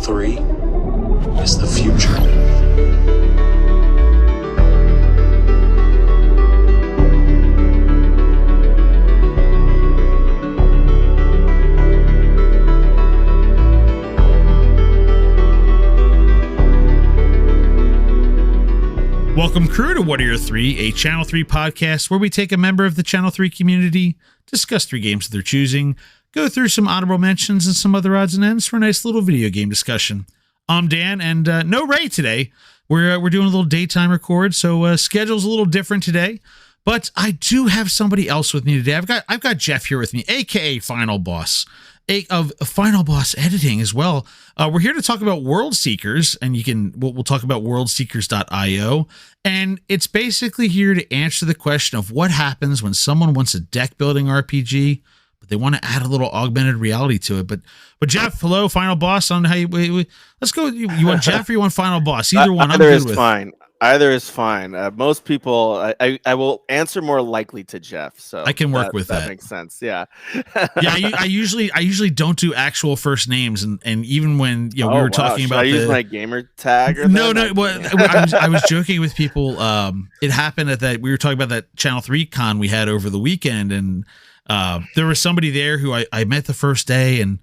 3 is the future. Welcome, crew, to What Are Your 3, a Channel 3 podcast where we take a member of the Channel 3 community, discuss 3 games of their choosing, go through some honorable mentions and some other odds and ends for a nice little video game discussion. I'm Dan, and no Ray today. We're doing a little daytime record, so schedule's a little different today. But I do have somebody else with me today. I've got Jeff here with me, aka FinalBoss, of FinalBoss editing as well. We're here to talk about World Seekers, and we'll talk about worldseekers.io, and it's basically here to answer the question of what happens when someone wants a deck building RPG, but they want to add a little augmented reality to it. But Jeff, hello, FinalBoss. On how you let's go. You want Jeff or you want FinalBoss? Either one. Either is fine. Either is fine. Most people, I will answer more likely to Jeff, so I can work with that. That makes sense. Yeah. Yeah. I usually don't do actual first names, and even when we were talking about, I use my gamer tag. Or no. Well, I was joking with people. It happened at that we were talking about that Channel 3 con we had over the weekend, and there was somebody there who I met the first day, and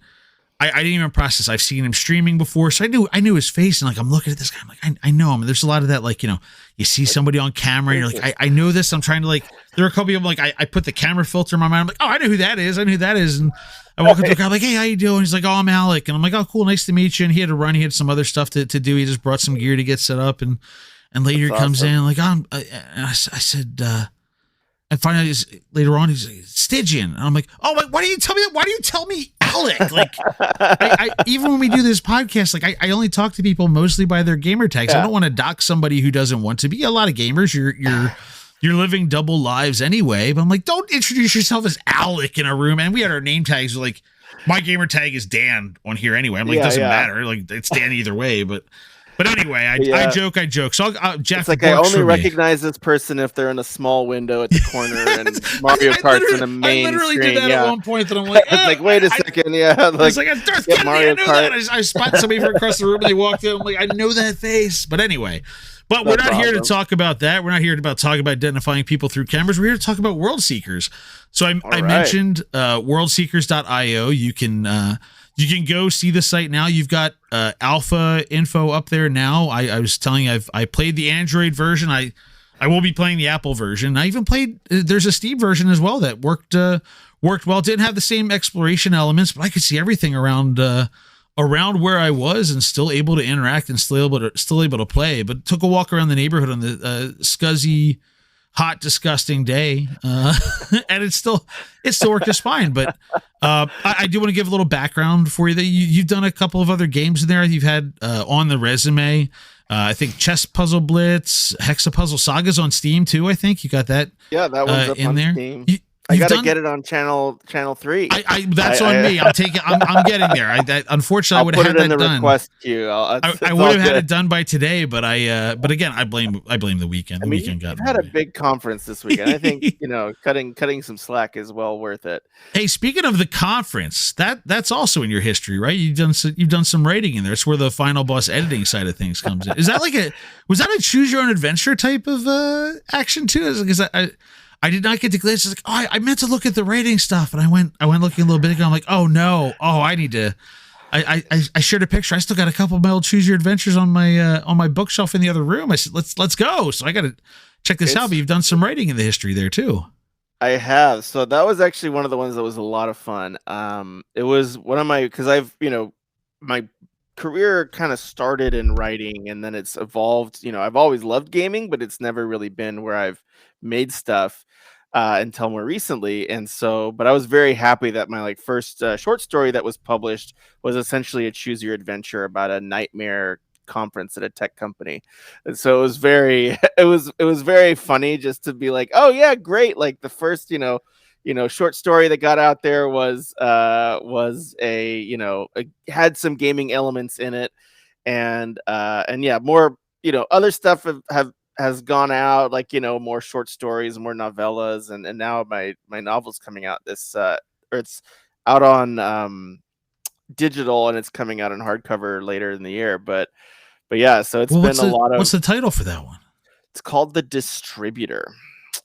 I didn't even process. I've seen him streaming before, so I knew his face, and like I'm looking at this guy, I'm like, I know him. And there's a lot of that, like, you see somebody on camera, and you're like, I know this. I'm trying to, like, there are a couple of them, like I put the camera filter in my mind. I'm like, oh, I know who that is. And I walk up to the guy, I'm like, hey, how you doing? He's like, oh, I'm Alec. And I'm like, oh, cool, nice to meet you. And he had to run. He had some other stuff to do. He just brought some gear to get set up, and later he comes in, like, and I said, and finally, later on, he's like, Stygian. And I'm like, oh, why do you tell me that? Why do you tell me Alec? Like, I even when we do this podcast, like, I only talk to people mostly by their gamer tags. Yeah. I don't want to dock somebody who doesn't want to be. A lot of gamers, you're living double lives anyway. But I'm like, don't introduce yourself as Alec in a room. And we had our name tags. Like, my gamer tag is Dan on here anyway. I'm like, it doesn't matter. Like, it's Dan either way. But anyway, I joke. So Jeff, it's like I only recognize this person if they're in a small window at the corner and Mario Kart's in a main screen. I literally did that at one point, that I'm like, it's like, wait a second, Like, Mario Kart. I spot somebody from across the room and they walked in. I'm like, I know that face. But anyway, we're not here to talk about that. We're not here to talk about identifying people through cameras. We're here to talk about World Seekers. So I mentioned worldseekers.io. You can go see the site now. You've got alpha info up there now. I was telling you, I played the Android version. I will be playing the Apple version. I even played. There's a Steam version as well that worked well. Didn't have the same exploration elements, but I could see everything around where I was, and still able to interact and still able to play. But took a walk around the neighborhood on the scuzzy, hot, disgusting day, and it still worked just fine. But I do want to give a little background for you. That you've done a couple of other games in there. You've had on the resume, I think Chess Puzzle Blitz, Hexapuzzle Sagas on Steam too. I think you got that. Yeah, that one's up in on there. Steam. I gotta get it on channel 3. That's on me. I'm getting there. Unfortunately, I would have had that done. Request queue. I would have had it done by today, but again, I blame the weekend. The weekend got. You've had a big conference this weekend. I think cutting some slack is well worth it. Hey, speaking of the conference, that's also in your history, right? You've done some writing in there. It's where the FinalBoss editing side of things comes in. Is that was that a choose your own adventure type of action too? Because I did not get to glance. Like, oh, I meant to look at the rating stuff, and I went looking a little bit ago. I'm like, oh no, I need to. I shared a picture. I still got a couple of my old Choose Your Adventures on my bookshelf in the other room. I said, let's go. So I got to check this out. But you've done some writing in the history there too. I have. So that was actually one of the ones that was a lot of fun. It was one of because I've my career kind of started in writing, and then it's evolved. I've always loved gaming, but it's never really been where I've made stuff until more recently. And so, but I was very happy that my first short story that was published was essentially a choose your adventure about a nightmare conference at a tech company. And so it was very it was very funny just to be like, oh yeah, great. Like the first short story that got out there was had some gaming elements in it, and yeah, more other stuff has gone out, like more short stories, more novellas, and now my novel's coming out this or it's out on digital, and it's coming out in hardcover later in the year. But yeah, so it's Well, been a lot of. what's the title for that one? It's called The Distributor.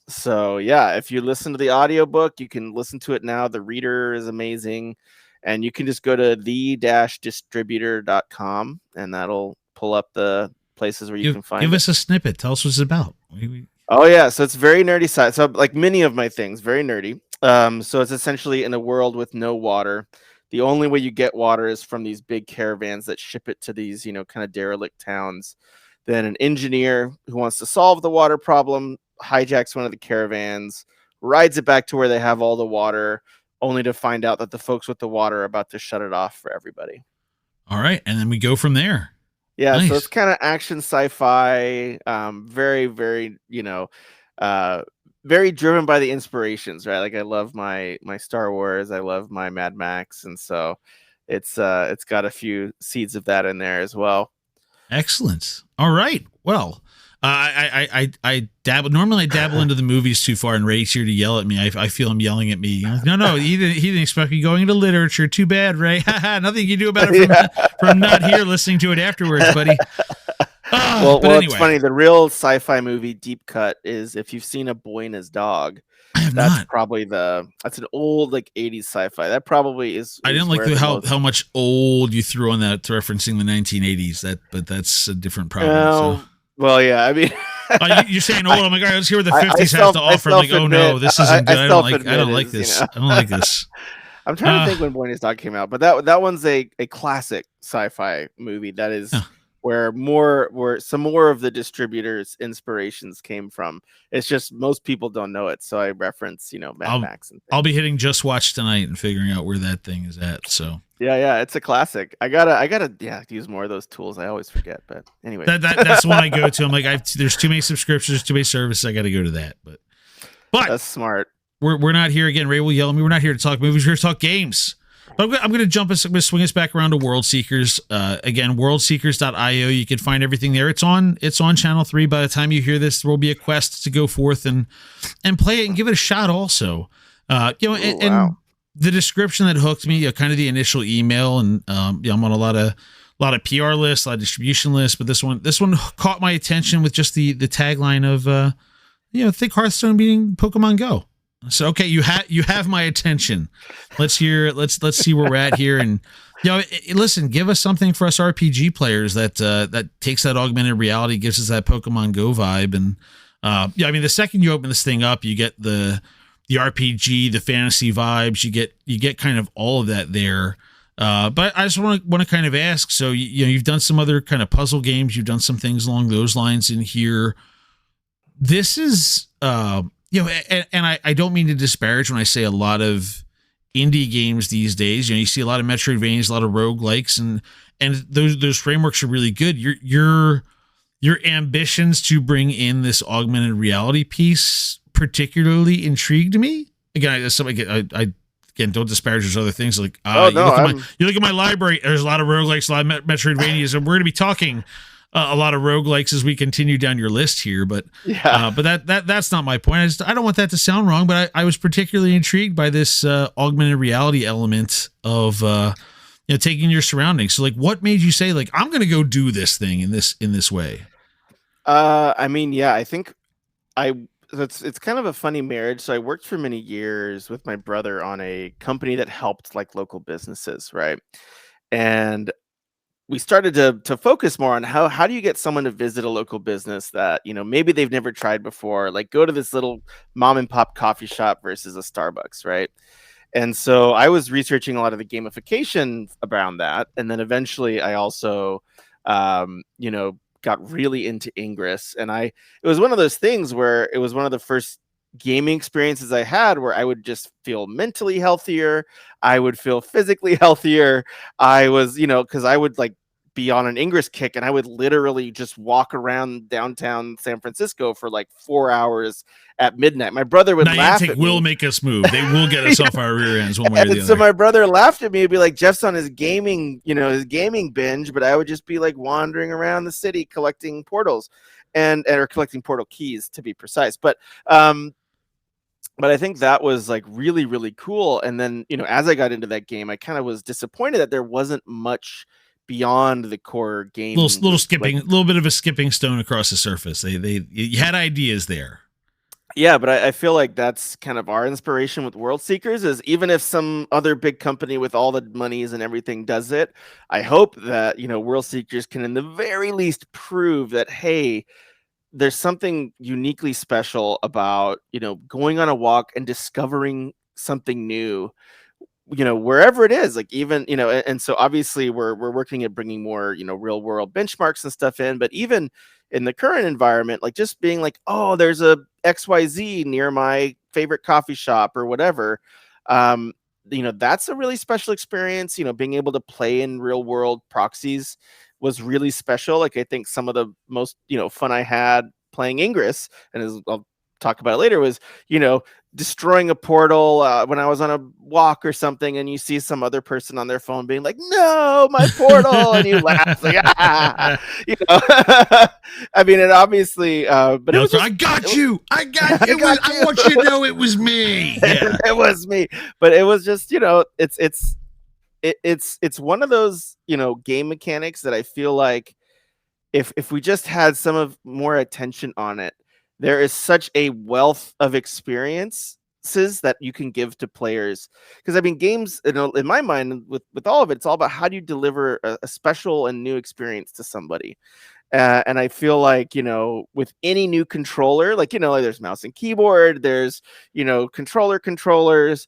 So yeah, if you listen to the audiobook, you can listen to it now. The reader is amazing. And you can just go to the-distributor.com and that'll pull up the places where you can find give it. us a snippet. Tell us what it's about. Oh yeah, so it's very nerdy side. So like many of my things, very nerdy. So it's essentially in a world with no water. The only way you get water is from these big caravans that ship it to these, kind of derelict towns. Then an engineer who wants to solve the water problem hijacks one of the caravans, rides it back to where they have all the water, only to find out that the folks with the water are about to shut it off for everybody. All right, and then we go from there. Yeah, Nice. so it's kind of action sci-fi, very, very, very driven by the inspirations, right? Like I love my Star Wars, I love my Mad Max, and so it's got a few seeds of that in there as well. Excellent. All right. Well, I dabble. Normally, I dabble into the movies too far, and Ray's here to yell at me. I feel him yelling at me. Like, no, he didn't expect me going into literature. Too bad, Ray. Nothing you can do about it from not here listening to it afterwards, buddy. Well, anyway. It's funny. The real sci-fi movie Deep Cut is if you've seen A Boy and His Dog. That's probably that's an old like 80s sci-fi. That probably is. I didn't like how much old you threw on that referencing the 1980s. But that's a different problem. So. Well, yeah, I mean, you're saying old. I'm like, all right, let's hear what the 50s has to offer. I'm like, oh no, this isn't good. I don't like this. I don't like this. I'm trying to think when Boy and His Dog came out, but that one's a classic sci-fi movie. That is. Where some more of the distributors' inspirations came from. It's just most people don't know it, so I reference Mad Max. And I'll be hitting Just Watch tonight and figuring out where that thing is at. So yeah, it's a classic. I gotta use more of those tools. I always forget, but anyway, that's the one I go to. I'm like, there's too many subscriptions, too many services. I got to go to that, but that's smart. We're not here again. Ray will yell at me. We're not here to talk movies. We're here to talk games. But I'm going to swing us back around to World Seekers. Again, worldseekers.io. You can find everything there. It's on Channel 3. By the time you hear this, there will be a quest to go forth and play it and give it a shot also. And the description that hooked me, kind of the initial email, and I'm on a lot of PR lists, a lot of distribution lists, but this one caught my attention with just the tagline of think Hearthstone beating Pokemon Go. So okay, you have my attention. Let's see where we're at here, and listen, give us something for us RPG players that takes that augmented reality, gives us that Pokemon Go vibe, and I mean the second you open this thing up, you get the RPG, the fantasy vibes, you get kind of all of that there. But I just want to kind of ask. So you've done some other kind of puzzle games, you've done some things along those lines in here. This is and I don't mean to disparage when I say a lot of indie games these days. You see a lot of Metroidvanias, a lot of roguelikes, and those frameworks are really good. Your ambitions to bring in this augmented reality piece particularly intrigued me. Again, I don't disparage those other things. Like you look at my library. There's a lot of roguelikes, a lot of Metroidvanias, and we're going to be talking a lot of roguelikes as we continue down your list here, but that's not my point. I don't want that to sound wrong, but I was particularly intrigued by this augmented reality element of taking your surroundings. So like, what made you say like, I'm going to go do this thing in this way? I mean, yeah, I think it's kind of a funny marriage. So I worked for many years with my brother on a company that helped like local businesses, right? And we started to focus more on how do you get someone to visit a local business that maybe they've never tried before, like go to this little mom and pop coffee shop versus a Starbucks, right? And so I was researching a lot of the gamification around that, and then eventually I also got really into Ingress, and it was one of those things where it was one of the first gaming experiences I had where I would just feel mentally healthier, I would feel physically healthier. I was because I would like be on an Ingress kick, and I would literally just walk around downtown San Francisco for like 4 hours at midnight. My brother would laugh at me. Will make us move. They will get us off our rear ends one way or the other. So my brother laughed at me and be like, Jeff's on his gaming, his gaming binge, but I would just be like wandering around the city collecting portals or collecting portal keys to be precise. But but I think that was like really, really cool. And then, as I got into that game, I kind of was disappointed that there wasn't much beyond the core game. Little Like, skipping, a little bit of a skipping stone across the surface. You had ideas there. yeah, but I feel like that's kind of our inspiration with World Seekers is even if some other big company with all the monies and everything does it, I hope that, World Seekers can in the very least prove that, hey, there's something uniquely special about, going on a walk and discovering something new, wherever it is, like even, and so obviously we're working at bringing more, real world benchmarks and stuff in, but even in the current environment, like just being like, oh, there's a XYZ near my favorite coffee shop or whatever. Um, that's a really special experience. Being able to play in real world proxies was really special. Like I think some of the most, fun I had playing Ingress, and as I'll talk about it later, was, destroying a portal when I was on a walk or something, and you see some other person on their phone being like, "No, my portal," and you laugh like, "Ah," I mean, it obviously, but it was just, I got you. I want you to know it was me. Yeah. it was me. But it was just, it's one of those, game mechanics that I feel like if we just had some of more attention on it, there is such a wealth of experiences that you can give to players. Because I mean, games, in my mind, with all of it, it's all about how do you deliver a special and new experience to somebody. And I feel like, with any new controller, like, like there's mouse and keyboard, there's, controllers.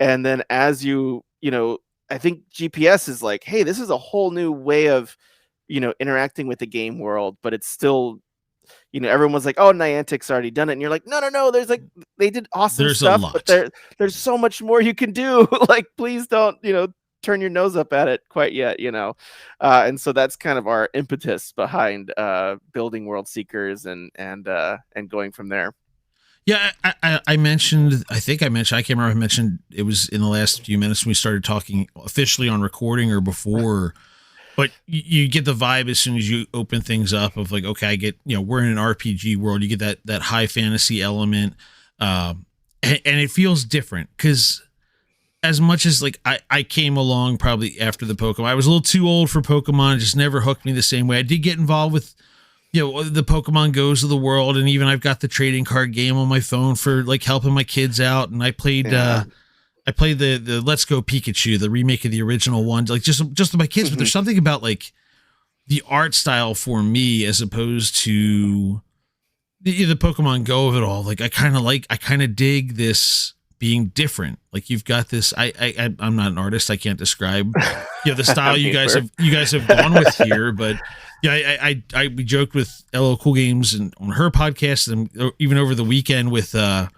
And then as I think GPS is like, hey, this is a whole new way of, interacting with the game world, but it's still, everyone was like, oh, Niantic's already done it. And you're like, no, there's like, they did awesome There's stuff, a lot. but there's so much more you can do. Like, please don't, turn your nose up at it quite yet, and so that's kind of our impetus behind building World Seekers and going from there. Yeah, I mentioned, I think I mentioned, I can't remember if I mentioned it was in the last few minutes when we started talking officially on recording or before, but you get the vibe as soon as you open things up of like, okay, I get, we're in an RPG world, you get that high fantasy element, and it feels different because as much as like I came along probably after the Pokemon, I was a little too old for Pokemon, it just never hooked me the same way. I did get involved with the Pokemon Goes of the world, and even I've got the trading card game on my phone for like helping my kids out. And I played the Let's Go Pikachu, the remake of the original one, like just to my kids. But there's something about like the art style for me as opposed to the Pokemon Go of it all. Like I kind of dig this being different. Like you've got this. I'm not an artist. I can't describe the style you guys have gone with here, but. Yeah, we joked with LO Cool Games and on her podcast, and even over the weekend with not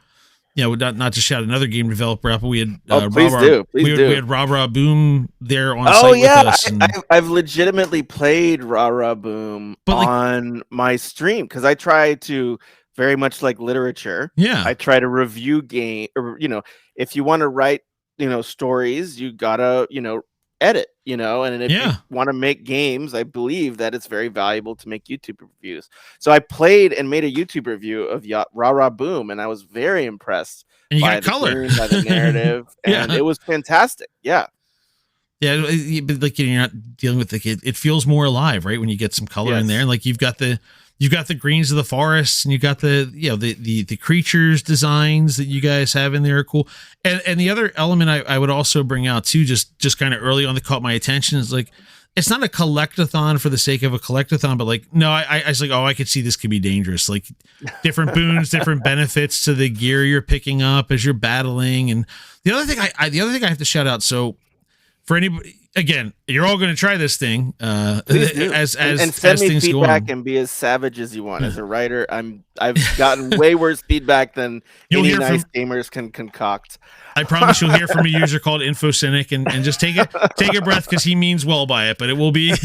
to shout another game developer out, but we had please do. We had Ra Boom there on site with us. And I've legitimately played Ra Boom on my stream because I try to very much like literature. Yeah, I try to review game, or if you want to write stories, you gotta edit, and if you want to make games, I believe that it's very valuable to make YouTube reviews. So I played and made a YouTube review of Ra Boom, and I was very impressed by the color, by the narrative, and it was fantastic. Yeah, but like you're not dealing with it feels more alive, right? When you get some color in there, and like you've got the greens of the forests, and you got the the creatures designs that you guys have in there are cool. And the other element I would also bring out too, just kind of early on that caught my attention is like, it's not a collectathon for the sake of a collectathon, but like, no, I was like, oh, I could see this could be dangerous. Like different boons, different benefits to the gear you're picking up as you're battling. And the other thing I have to shout out. So for anybody, again, you're all going to try this thing as send me feedback and be as savage as you want. As a writer, I've gotten way worse feedback than any nice gamers can concoct. I promise you'll hear from a user called InfoCynic and just take a breath because he means well by it. But it will be a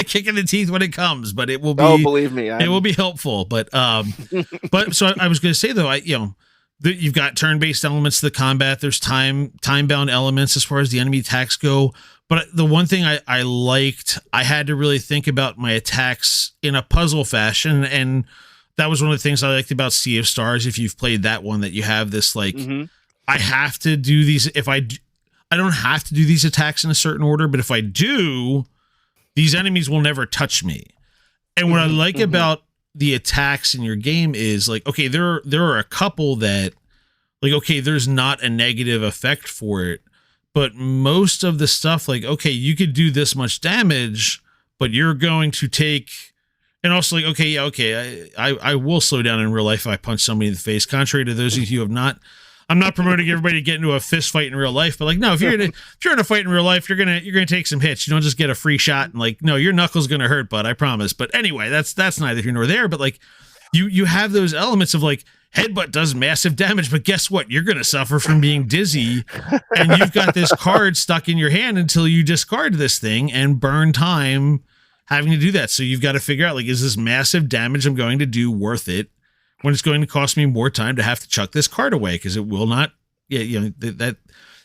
kick in the teeth when it comes. But it will be believe me, it will be helpful. But so I was going to say though, you've got turn-based elements to the combat. There's time-bound elements as far as the enemy attacks go. But the one thing I liked, I had to really think about my attacks in a puzzle fashion, and that was one of the things I liked about Sea of Stars. If you've played that one, that you have this like, I have to do these. If I don't have to do these attacks in a certain order, but if I do, these enemies will never touch me. And what I like about the attacks in your game is like, okay, there are a couple that like, okay, there's not a negative effect for it, but most of the stuff like, okay, you could do this much damage, but you're going to take, and also like, okay, yeah, okay, I will slow down in real life if I punch somebody in the face. Contrary to those of you who have not, I'm not promoting everybody to get into a fist fight in real life, but like, no, if you're in a fight in real life, you're gonna take some hits. You don't just get a free shot and like, no, your knuckles gonna hurt, bud, I promise. But anyway, that's neither here nor there. But like, you have those elements of like, headbutt does massive damage, but guess what? You're gonna suffer from being dizzy, and you've got this card stuck in your hand until you discard this thing and burn time having to do that. So you've got to figure out like, is this massive damage I'm going to do worth it? When it's going to cost me more time to have to chuck this card away, because it will not, that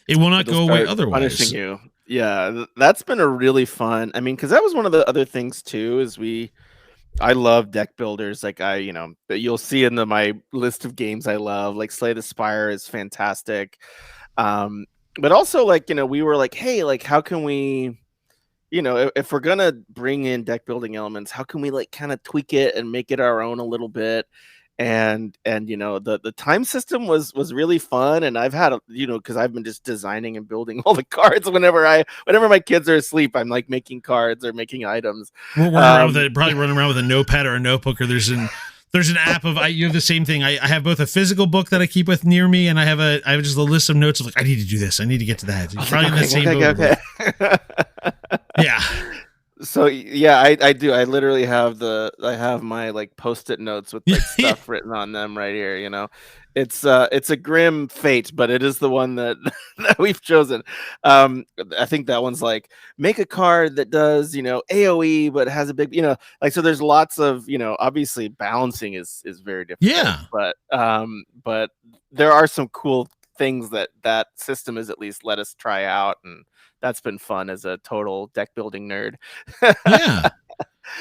it will not go away otherwise. Punishing you, yeah, that's been a really fun. I mean, because that was one of the other things too. Is I love deck builders. Like you'll see in my list of games I love. Like Slay the Spire is fantastic, but also like we were like, hey, like how can we? If we're gonna bring in deck building elements, how can we like kind of tweak it and make it our own a little bit? And the time system was really fun, and I've had because I've been just designing and building all the cards whenever my kids are asleep. I'm like making cards or making items. We're probably running around with a notepad or a notebook, or there's an app of you have the same thing. I have both a physical book that I keep with near me, and I have just a list of notes of like, I need to do this, I need to get to that. It's probably in the same okay. Yeah. So yeah, I do. I literally have my like post-it notes with like stuff written on them right here. It's a grim fate, but it is the one that that we've chosen. I think that one's like make a card that does AOE but has a big like, so there's lots of obviously balancing is very difficult. Yeah, but there are some cool things that system has at least let us try out, and that's been fun as a total deck building nerd. Yeah.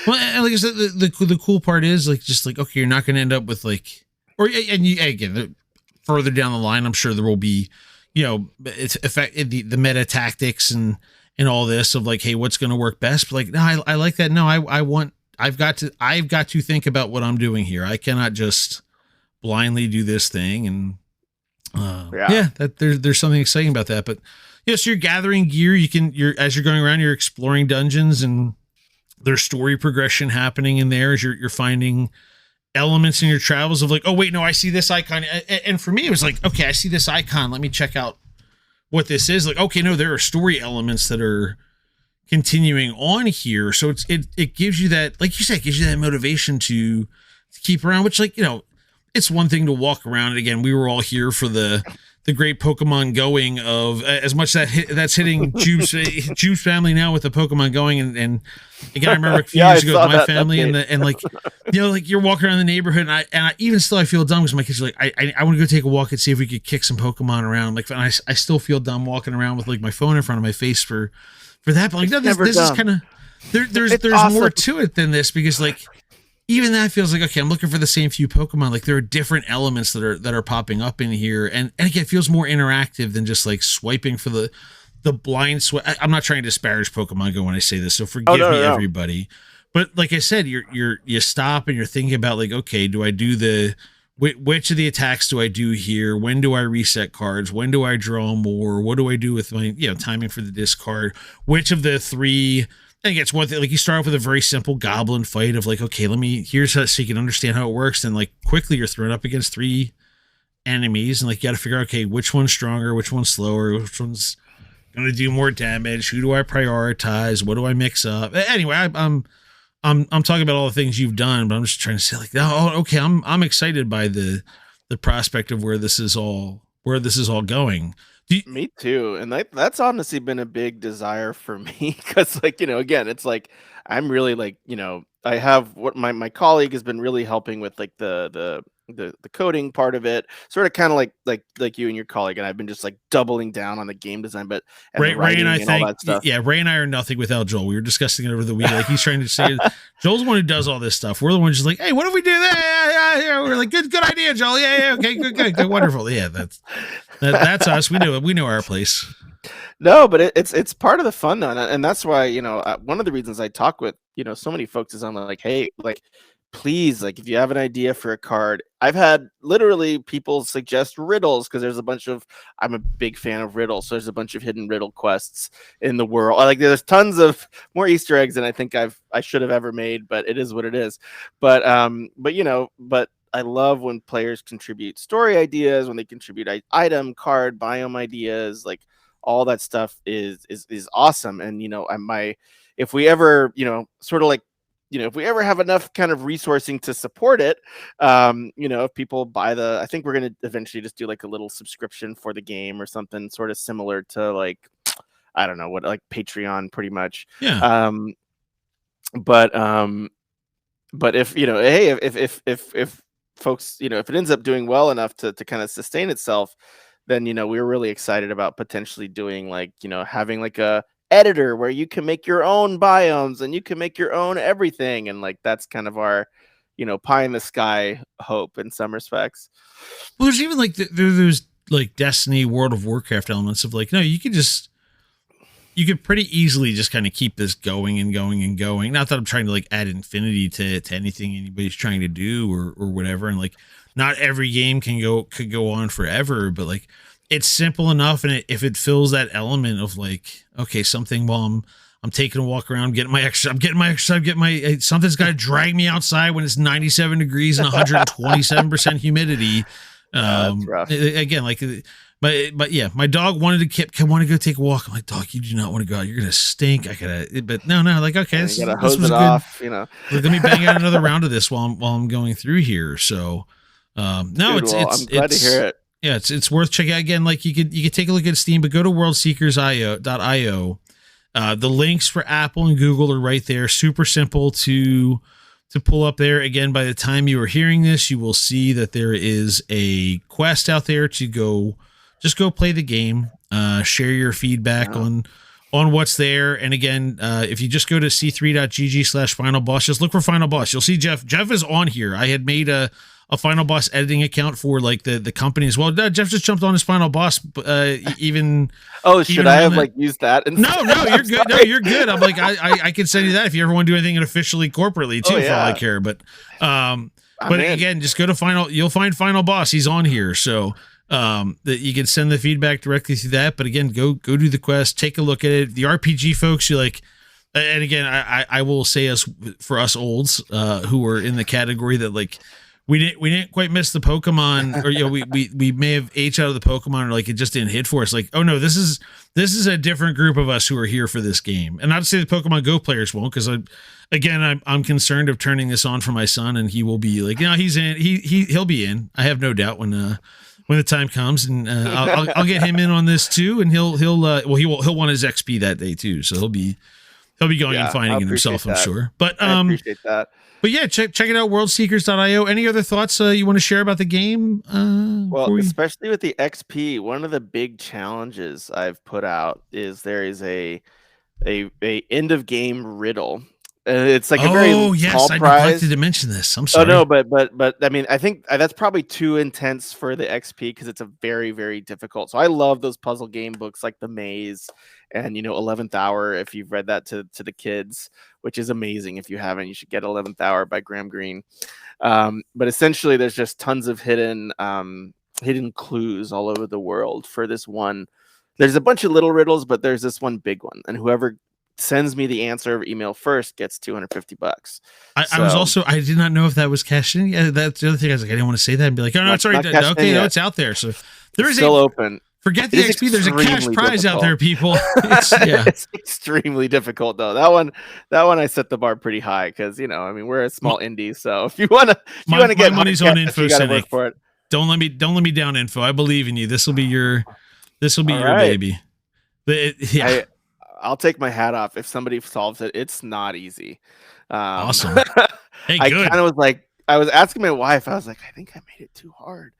Well, and like I said, the cool part is like, just like, okay, you're not going to end up with like, and you, again, further down the line, I'm sure there will be, it's the meta tactics and all this of like, hey, what's going to work best? But like, no, I like that. No, I've got to think about what I'm doing here. I cannot just blindly do this thing. And that there's something exciting about that. But yes, you're gathering gear. As you're going around, you're exploring dungeons, and there's story progression happening in there as you're finding elements in your travels of like, oh wait, no, I see this icon. And for me, it was like, okay, I see this icon. Let me check out what this is. Like, okay, no, there are story elements that are continuing on here. So it gives you that, like you said, it gives you that motivation to keep around, which like, it's one thing to walk around. And again, we were all here for the great Pokemon going of as much that's hitting Jube's family now with the Pokemon going. And again, I remember a few years ago with my family and like, like you're walking around the neighborhood, and I even still, I feel dumb because my kids are like, I want to go take a walk and see if we could kick some Pokemon around. Like, and I still feel dumb walking around with like my phone in front of my face for that. But like, no, this is kind of, there's awesome. More to it than this, because like, even that feels like, okay, I'm looking for the same few Pokemon. Like there are different elements that are popping up in here. And again, it feels more interactive than just like swiping for the blind swipe. I'm not trying to disparage Pokemon Go when I say this, so forgive me, everybody. But like I said, you stop and you're thinking about like, okay, do I do which of the attacks do I do here? When do I reset cards? When do I draw more? What do I do with my, timing for the discard? Which of the three? I think it's one thing, like you start off with a very simple goblin fight of like, okay, here's how, so you can understand how it works. Then like quickly you're thrown up against three enemies, and like you got to figure out, okay, which one's stronger, which one's slower, which one's going to do more damage. Who do I prioritize? What do I mix up? Anyway, I'm talking about all the things you've done, but I'm just trying to say like, oh, okay, I'm excited by the prospect of where this is all going. Me too, and that's honestly been a big desire for me, because like again, it's like I'm really like I have what my colleague has been really helping with like the the coding part of it, sort of kind of like you and your colleague, and I've been just like doubling down on the game design, but and the Ray and I writing and all think, that stuff. yeah, Ray and I are nothing without Joel. We were discussing it over the week. Like he's trying to say, Joel's the one who does all this stuff. We're the ones just like, hey, what if we do that? Yeah. We're like, good idea, Joel. Yeah, okay, good, wonderful. Yeah, that's us. We know our place. No, but it's part of the fun though, and that's why one of the reasons I talk with so many folks is I'm like, hey, like please, like if you have an idea for a card, I've had literally people suggest riddles because there's a bunch of I'm a big fan of riddles, so there's a bunch of hidden riddle quests in the world. Like there's tons of more Easter eggs than I think I should have ever made, but it is what it is. But I love when players contribute story ideas, when they contribute item, card, biome ideas, like all that stuff is awesome. And if we ever sort of like if we ever have enough kind of resourcing to support it, if people buy I think we're going to eventually just do like a little subscription for the game or something sort of similar to like, I don't know what, like Patreon pretty much. Yeah. But if, hey, if folks, if it ends up doing well enough to kind of sustain itself, then, we're really excited about potentially doing like, having like a editor where you can make your own biomes and you can make your own everything, and like that's kind of our pie in the sky hope in some respects. Well, there's even like there's like Destiny, World of Warcraft elements of like, no, you could pretty easily just kind of keep this going and going and going. Not that I'm trying to like add infinity to anything anybody's trying to do or whatever, and like not every game could go on forever, but like it's simple enough, and if it fills that element of like, okay, something while I'm taking a walk around, getting my exercise, something's got to drag me outside when it's 97 degrees and 127% humidity. That's rough. Again, like, but yeah, my dog wanted to go take a walk. I'm like, dog, you do not want to go out. You're gonna stink. But no, like, okay, this was good. Off, Like, let me bang out another round of this while I'm going through here. So, no, Dude, I'm glad to hear it. Yeah, it's worth checking out. Again, like you could take a look at Steam, but go to worldseekers.io. The links for Apple and Google are right there. Super simple to pull up there. Again, by the time you are hearing this, you will see that there is a quest out there to go play the game, share your feedback on what's there. And again, if you just go to c3.gg/FinalBoss, just look for FinalBoss. You'll see Jeff. Jeff is on here. I had made a FinalBoss editing account for like the company as well. Jeff just jumped on his FinalBoss. Even should I have like used that? No, you're good. No, you're good. I'm like I can send you that if you ever want to do anything officially corporately too, for all I care. But again, just go to You'll find FinalBoss. He's on here, so that you can send the feedback directly through that. But again, go do the quest, take a look at it. The RPG folks, you like. And again, I will say for us olds who are in the category that like. We didn't quite miss the Pokemon, or we may have aged out of the Pokemon, or like it just didn't hit for us. Like, oh no, this is a different group of us who are here for this game. And not to say the Pokemon Go players won't, because I'm concerned of turning this on for my son, and he will be like, he's in, he'll be in. I have no doubt when the time comes, and I'll get him in on this too, and he'll want his XP that day too, so he'll be going and finding it himself, I'm sure. But I appreciate that. But yeah, check it out, worldseekers.io. Any other thoughts you want to share about the game? Especially with the XP, one of the big challenges I've put out is there is a end of game riddle. It's like a very small prize. I neglected to mention this. I'm sorry. Oh no, but I mean, I think that's probably too intense for the XP because it's a very, very difficult. So I love those puzzle game books like The Maze and 11th Hour. If you've read that to the kids, which is amazing. If you haven't, you should get 11th Hour by Graham Greene. But essentially, there's just tons of hidden clues all over the world for this one. There's a bunch of little riddles, but there's this one big one, and whoever sends me the answer of email first gets $250. I did not know if that was cashed in. Yeah, that's the other thing. I was like, I didn't want to say that and be like, oh no, sorry, okay, no, it's out there. So there is still open. Forget the XP. There's a cash prize out there, people. It's extremely difficult though. That one I set the bar pretty high because we're a small indie. So if you want to get money's on info, you gotta work for it. Don't let me down, info. I believe in you. This will be your baby. But I'll take my hat off if somebody solves it. It's not easy. Awesome. Hey, I good. kind of was like, I was asking my wife. I was like, I think I made it too hard.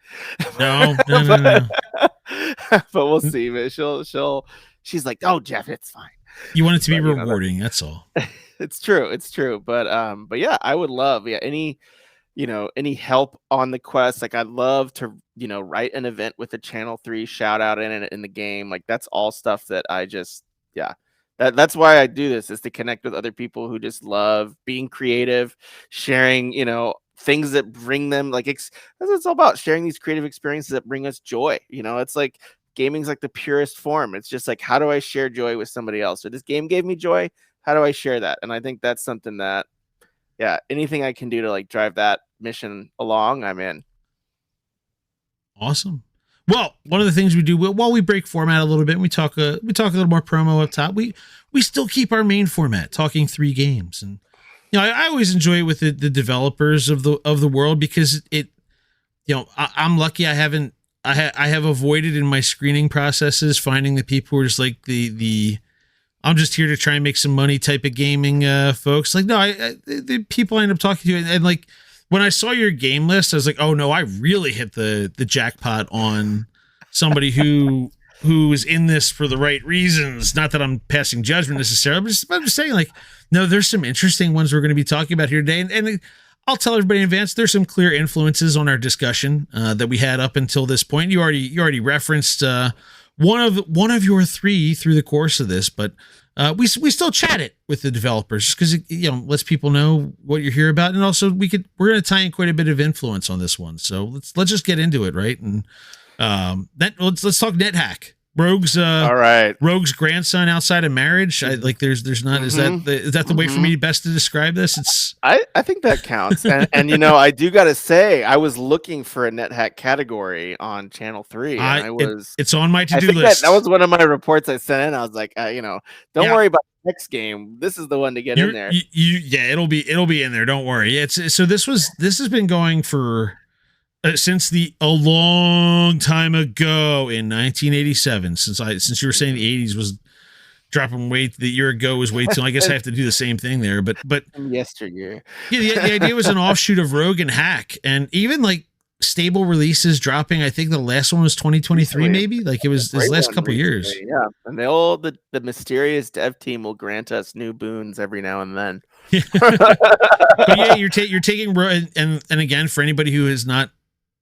No. But we'll see. But she's like, oh, Jeff, it's fine. You want it to be But, you know, rewarding. That's all. It's true. But yeah, I would love any help on the quest. Like, I'd love to write an event with a Channel 3 shout out in it in the game. Like, that's all stuff that I just that's why I do this, is to connect with other people who just love being creative, sharing things that bring them, like, that's what it's all about, sharing these creative experiences that bring us joy. It's like gaming's like the purest form. It's just like, how do I share joy with somebody else? So this game gave me joy. How do I share that? And I think that's something that, anything I can do to like drive that mission along, I'm in. Awesome. Well, one of the things we do while we break format a little bit, and we talk a little more promo up top. We still keep our main format, talking 3 games, and I always enjoy it with the developers of the world, because it, I'm lucky I have avoided in my screening processes finding the people who are just like the I'm just here to try and make some money type of gaming folks. Like, no, the people I end up talking to, and like when I saw your game list, I was like, oh no, I really hit the jackpot on somebody who is in this for the right reasons. Not that I'm passing judgment necessarily, but I'm just saying, like, no, there's some interesting ones we're going to be talking about here today, and I'll tell everybody in advance, there's some clear influences on our discussion that we had up until this point. You already referenced one of your 3 through the course of this, but we still chat it with the developers, because lets people know what you're here about, and also we're going to tie in quite a bit of influence on this one. So let's just get into it, right? And let's talk NetHack. Rogue's all right. Rogue's grandson outside of marriage. There's not. Is that the way for me best to describe this? It's I think that counts. And I do got to say, I was looking for a NetHack category on Channel 3. And it's on my to-do list. That was one of my reports I sent in. I was like, don't worry about the next game. This is the one to get in there. It'll be in there. Don't worry. This has been going for since a long time ago in 1987. Since you were saying the 80s was dropping weight, the year ago was way too. I guess I have to do the same thing there. But yesteryear. Yeah, the idea was an offshoot of Rogue and Hack, and even like stable releases dropping. I think the last one was 2023, maybe. Like it was this last couple years. Yeah, and the mysterious dev team will grant us new boons every now and then. But yeah, you're taking and again, for anybody who has not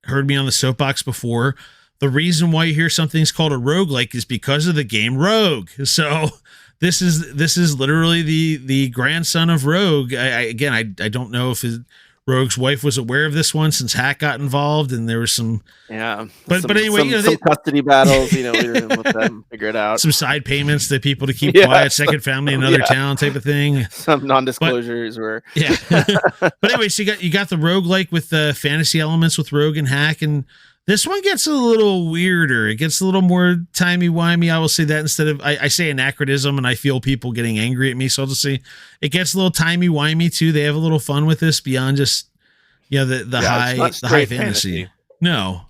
heard me on the soapbox before, the reason why you hear something's called a roguelike is because of the game Rogue. So this is literally the grandson of Rogue. I don't know if Rogue's wife was aware of this one, since Hack got involved, and there was some but anyway, some custody battles, we didn't let them figure it out. Some side payments to people to keep quiet, second family in another town type of thing. Some non-disclosures were But anyway, so you got the roguelike with the fantasy elements with Rogue and Hack, and this one gets a little weirder. It gets a little more timey-wimey. I will say that, instead of I say anachronism, and I feel people getting angry at me, so I'll just say it gets a little timey-wimey too. They have a little fun with this beyond just the high fantasy. No.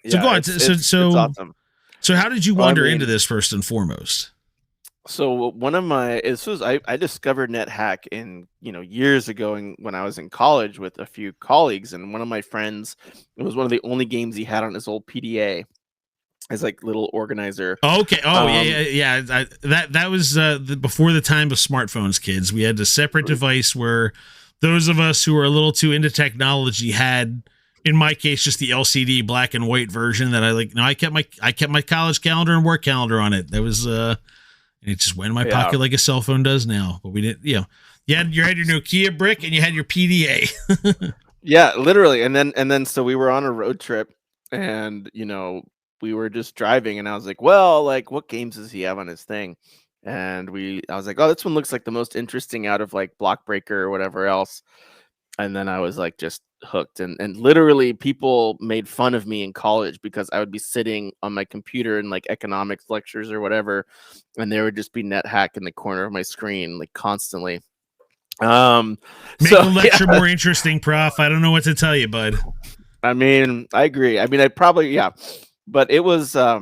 So go on. It's awesome. So how did you wander into this first and foremost? So I discovered NetHack in years ago when I was in college with a few colleagues, and one of my friends, it was one of the only games he had on his old PDA as like little organizer. Okay. Oh yeah. That was before the time of smartphones, kids. We had a separate device where those of us who were a little too into technology had, in my case, just the LCD black and white version that I like. No, I kept my college calendar and work calendar on it. That was it just went in my pocket like a cell phone does now. But we didn't, you had your Nokia brick and you had your PDA. Yeah, literally. And then so we were on a road trip, and we were just driving, and I was like, well, like, what games does he have on his thing? And I was like, oh, this one looks like the most interesting out of like Block Breaker or whatever else. And then I was like just hooked, and literally people made fun of me in college because I would be sitting on my computer in like economics lectures or whatever, and there would just be NetHack in the corner of my screen like constantly. Make the lecture more interesting, Prof. I don't know what to tell you, bud. I mean, I agree. I mean, but it was I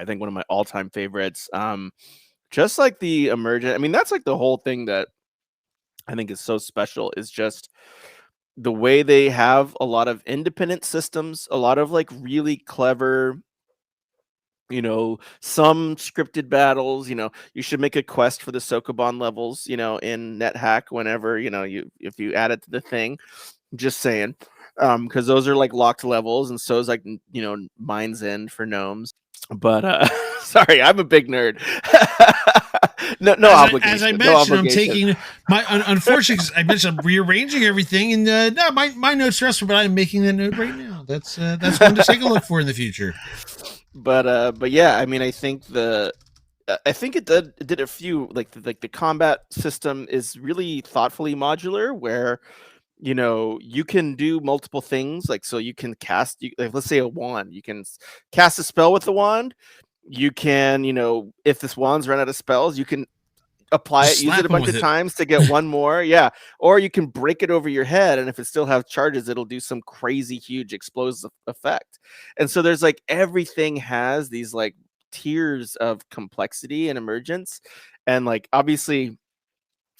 think one of my all-time favorites. Just like the emergent, I mean, that's like the whole thing that I think is so special, is just the way they have a lot of independent systems, a lot of like really clever, some scripted battles. You should make a quest for the Sokoban levels, in NetHack whenever, if you add it to the thing. Just saying. Because those are like locked levels, and so is like Mind's End for gnomes. But sorry, I'm a big nerd. No obligation. As I No mentioned, I'm obligation. taking my unfortunately. I mentioned I'm rearranging everything, and no, my notes are restful, but I'm making that note right now. That's one to take a look for in the future. But yeah, I mean, I think it did a few, like the combat system is really thoughtfully modular, where you can do multiple things. Like, so you can cast, like, let's say a wand, you can cast a spell with the wand. You can, if this wand's run out of spells, you can apply Just it, use slap it a 'em bunch with of it. times to get one more. Yeah. Or you can break it over your head, and if it still has charges, it'll do some crazy huge explosive effect. And so there's like, everything has these like tiers of complexity and emergence. And like, obviously,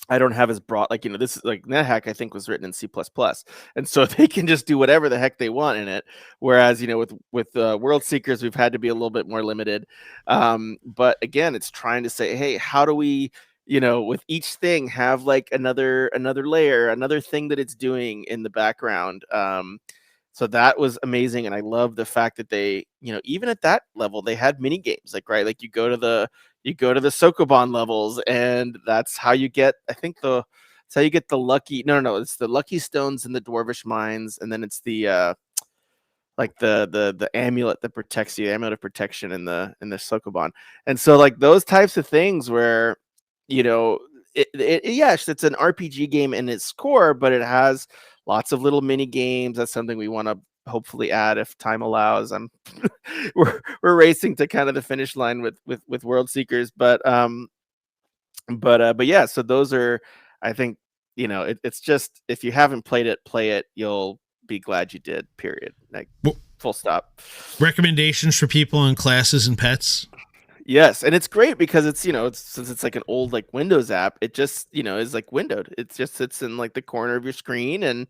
I don't have as broad, like, this is like NetHack, I think, was written in C++, and so they can just do whatever the heck they want in it. Whereas, with World Seekers, we've had to be a little bit more limited. But again, it's trying to say, hey, how do we, with each thing, have like another layer, another thing that it's doing in the background. So that was amazing, and I love the fact that they, even at that level, they had mini games. Like, right, like you go to the Sokoban levels, and that's how you get, I think, it's how you get the lucky. No, it's the lucky stones in the Dwarvish mines, and then it's the like the amulet that protects you, amulet of protection in the Sokoban. And so like those types of things where, yes, it's an RPG game in its core, but it has lots of little mini games. That's something we want to hopefully add if time allows. We're racing to kind of the finish line with World Seekers, but yeah. So those are, I think, it's just, if you haven't played it, play it. You'll be glad you did. Period. Like, full stop. Recommendations for people on classes and pets. Yes, and it's great because it's, since it's like an old like Windows app, it just, is like windowed. It just sits in like the corner of your screen, and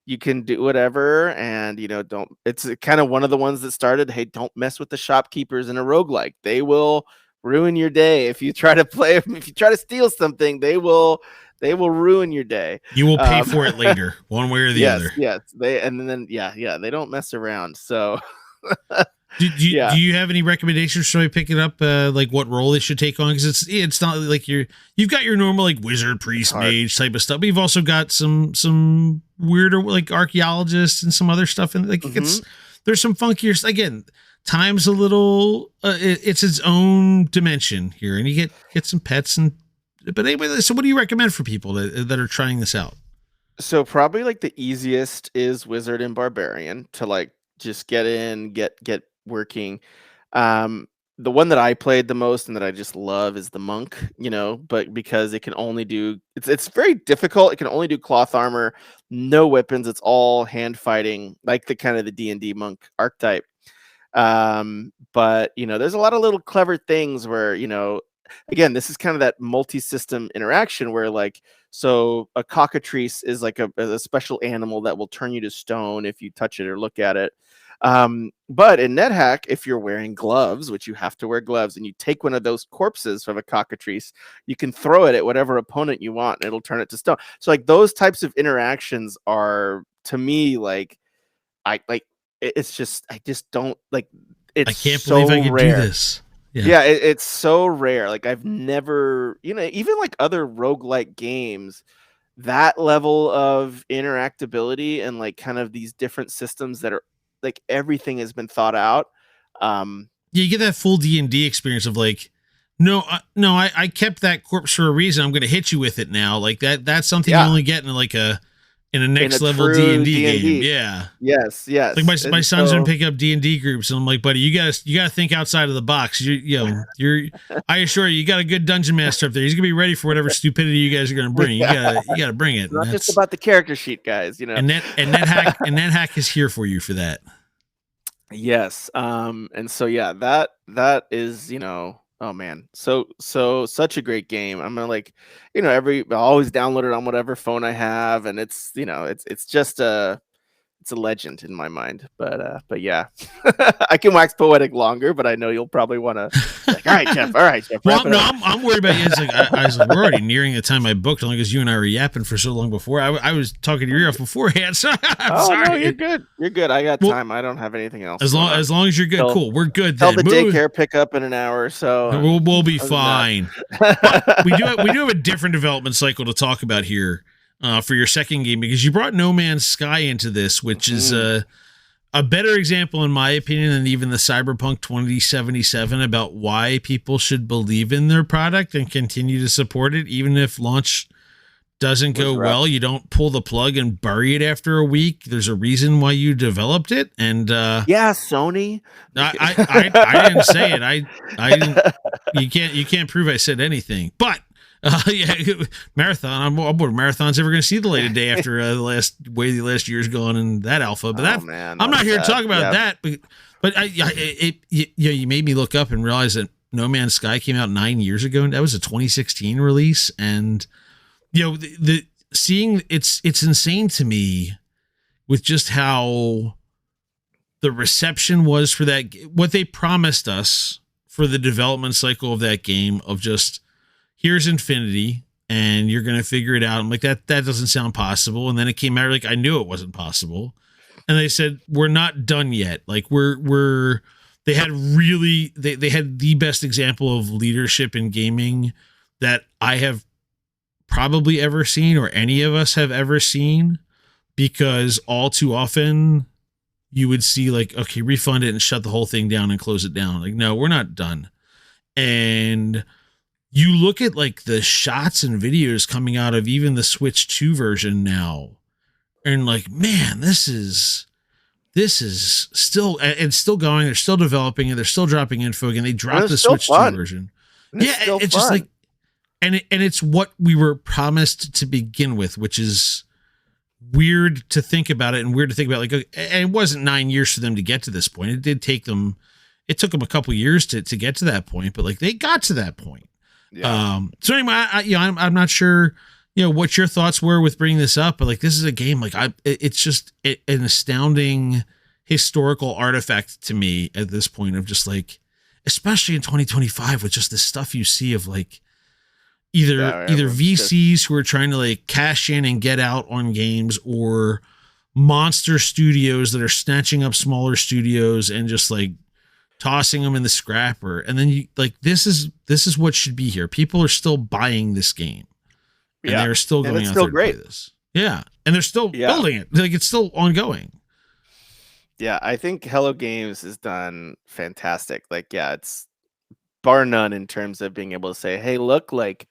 you can do whatever. And don't, it's kind of one of the ones that started, hey, don't mess with the shopkeepers in a roguelike. They will ruin your day. If you try to steal something, they will ruin your day. You will pay for it later, one way or the other. Yes, they don't mess around. So Do you have any recommendations for somebody picking up, like what role they should take on? Because it's not like you've got your normal like wizard, priest, mage type of stuff, but you've also got some weirder like archaeologists and some other stuff, and like there's some funkier. Again, time's a little it's its own dimension here, and you get some pets but anyway. So what do you recommend for people that are trying this out? So probably like the easiest is wizard and barbarian to like just get in, get working. The one that I played the most and that I just love is the monk, but because it can only do, it's very difficult. It can only do cloth armor, no weapons. It's all hand fighting, like the kind of the D&D monk archetype. But there's a lot of little clever things where, again, this is kind of that multi-system interaction where, like, so a cockatrice is like a special animal that will turn you to stone if you touch it or look at it. But in NetHack, if you're wearing gloves, which you have to wear gloves, and you take one of those corpses from a cockatrice, you can throw it at whatever opponent you want, and it'll turn it to stone. So like those types of interactions are, to me, like, it's just, I just don't like. It's I can't so believe I could rare. do this. Yeah, it's so rare. Like, I've never, even like other roguelike games, that level of interactability and like kind of these different systems that are like, everything has been thought out. You get that full D&D experience of like, I kept that corpse for a reason. I'm going to hit you with it now. Like that's something you only get in like in a next level D&D game. Yeah. Yes. Like my son's been picking up D&D groups, and I'm like, buddy, you gotta think outside of the box. I assure you got a good dungeon master up there. He's gonna be ready for whatever stupidity you guys are gonna bring. You gotta bring it. It's not just about the character sheet, guys. And NetHack is here for you for that. Yes. And so yeah, that is, Oh man, such a great game. I'm gonna like, I always download it on whatever phone I have, and it's just it's a legend in my mind. But yeah, I can wax poetic longer, but I know you'll probably want to like, all right, Jeff, Well, wrap it no, up. I'm worried about you. It's like I was like, we're already nearing the time I booked, only because you and I were yapping for so long before. I was talking to your ear off beforehand, so I'm Oh no, sorry. you're good. You're good. I got Well, time. I don't have anything else as going long on. as long as you're good, Tell cool. We're good tell then. the Move. daycare pick up in an hour or so. And We'll be other than that- fine. But we do have a different development cycle to talk about here for your second game, because you brought No Man's Sky into this, which is a better example, in my opinion, than even the Cyberpunk 2077 about why people should believe in their product and continue to support it, even if launch doesn't go well. You don't pull the plug and bury it after a week. There's a reason why you developed it, and yeah, Sony. I didn't say it. I didn't. You can't prove I said anything. But yeah, marathon. I'm bored. Marathon's ever going to see the light of day after the last year's gone in that alpha. But Man, I'm not here sad. to talk about Yeah. that. But you made me look up and realize that No Man's Sky came out 9 years ago, and that was a 2016 release. And the seeing it's insane to me with just how the reception was for that, what they promised us for the development cycle of that game, of just, here's infinity and you're going to figure it out. I'm like, that doesn't sound possible. And then it came out like, I knew it wasn't possible. And they said, we're not done yet. Like they had really, they had the best example of leadership in gaming that I have probably ever seen, or any of us have ever seen, because all too often you would see like, okay, refund it and shut the whole thing down and close it down. Like, no, we're not done. And you look at like the shots and videos coming out of even the Switch 2 version now, and like, man, this is still, and still going. They're still developing it. They're still dropping info again. They dropped the Switch 2 version. Yeah, it's just like, and it's what we were promised to begin with, which is weird to think about it, and weird to think about, like, and it wasn't 9 years for them to get to this point. It took them a couple years to get to that point, but like, they got to that point. Yeah. So anyway, I'm not sure, what your thoughts were with bringing this up, but like, this is a game, like, it's just an astounding historical artifact to me at this point, of just like, especially in 2025, with just the stuff you see of like, either VCs who are trying to like cash in and get out on games, or monster studios that are snatching up smaller studios and just like tossing them in the scrapper. And then you like, this is what should be here. People are still buying this game, and they're still going out there to play this. Yeah. And they're still building it. Like, it's still ongoing. Yeah. I think Hello Games has done fantastic. Like, yeah, it's bar none in terms of being able to say, hey, look, like,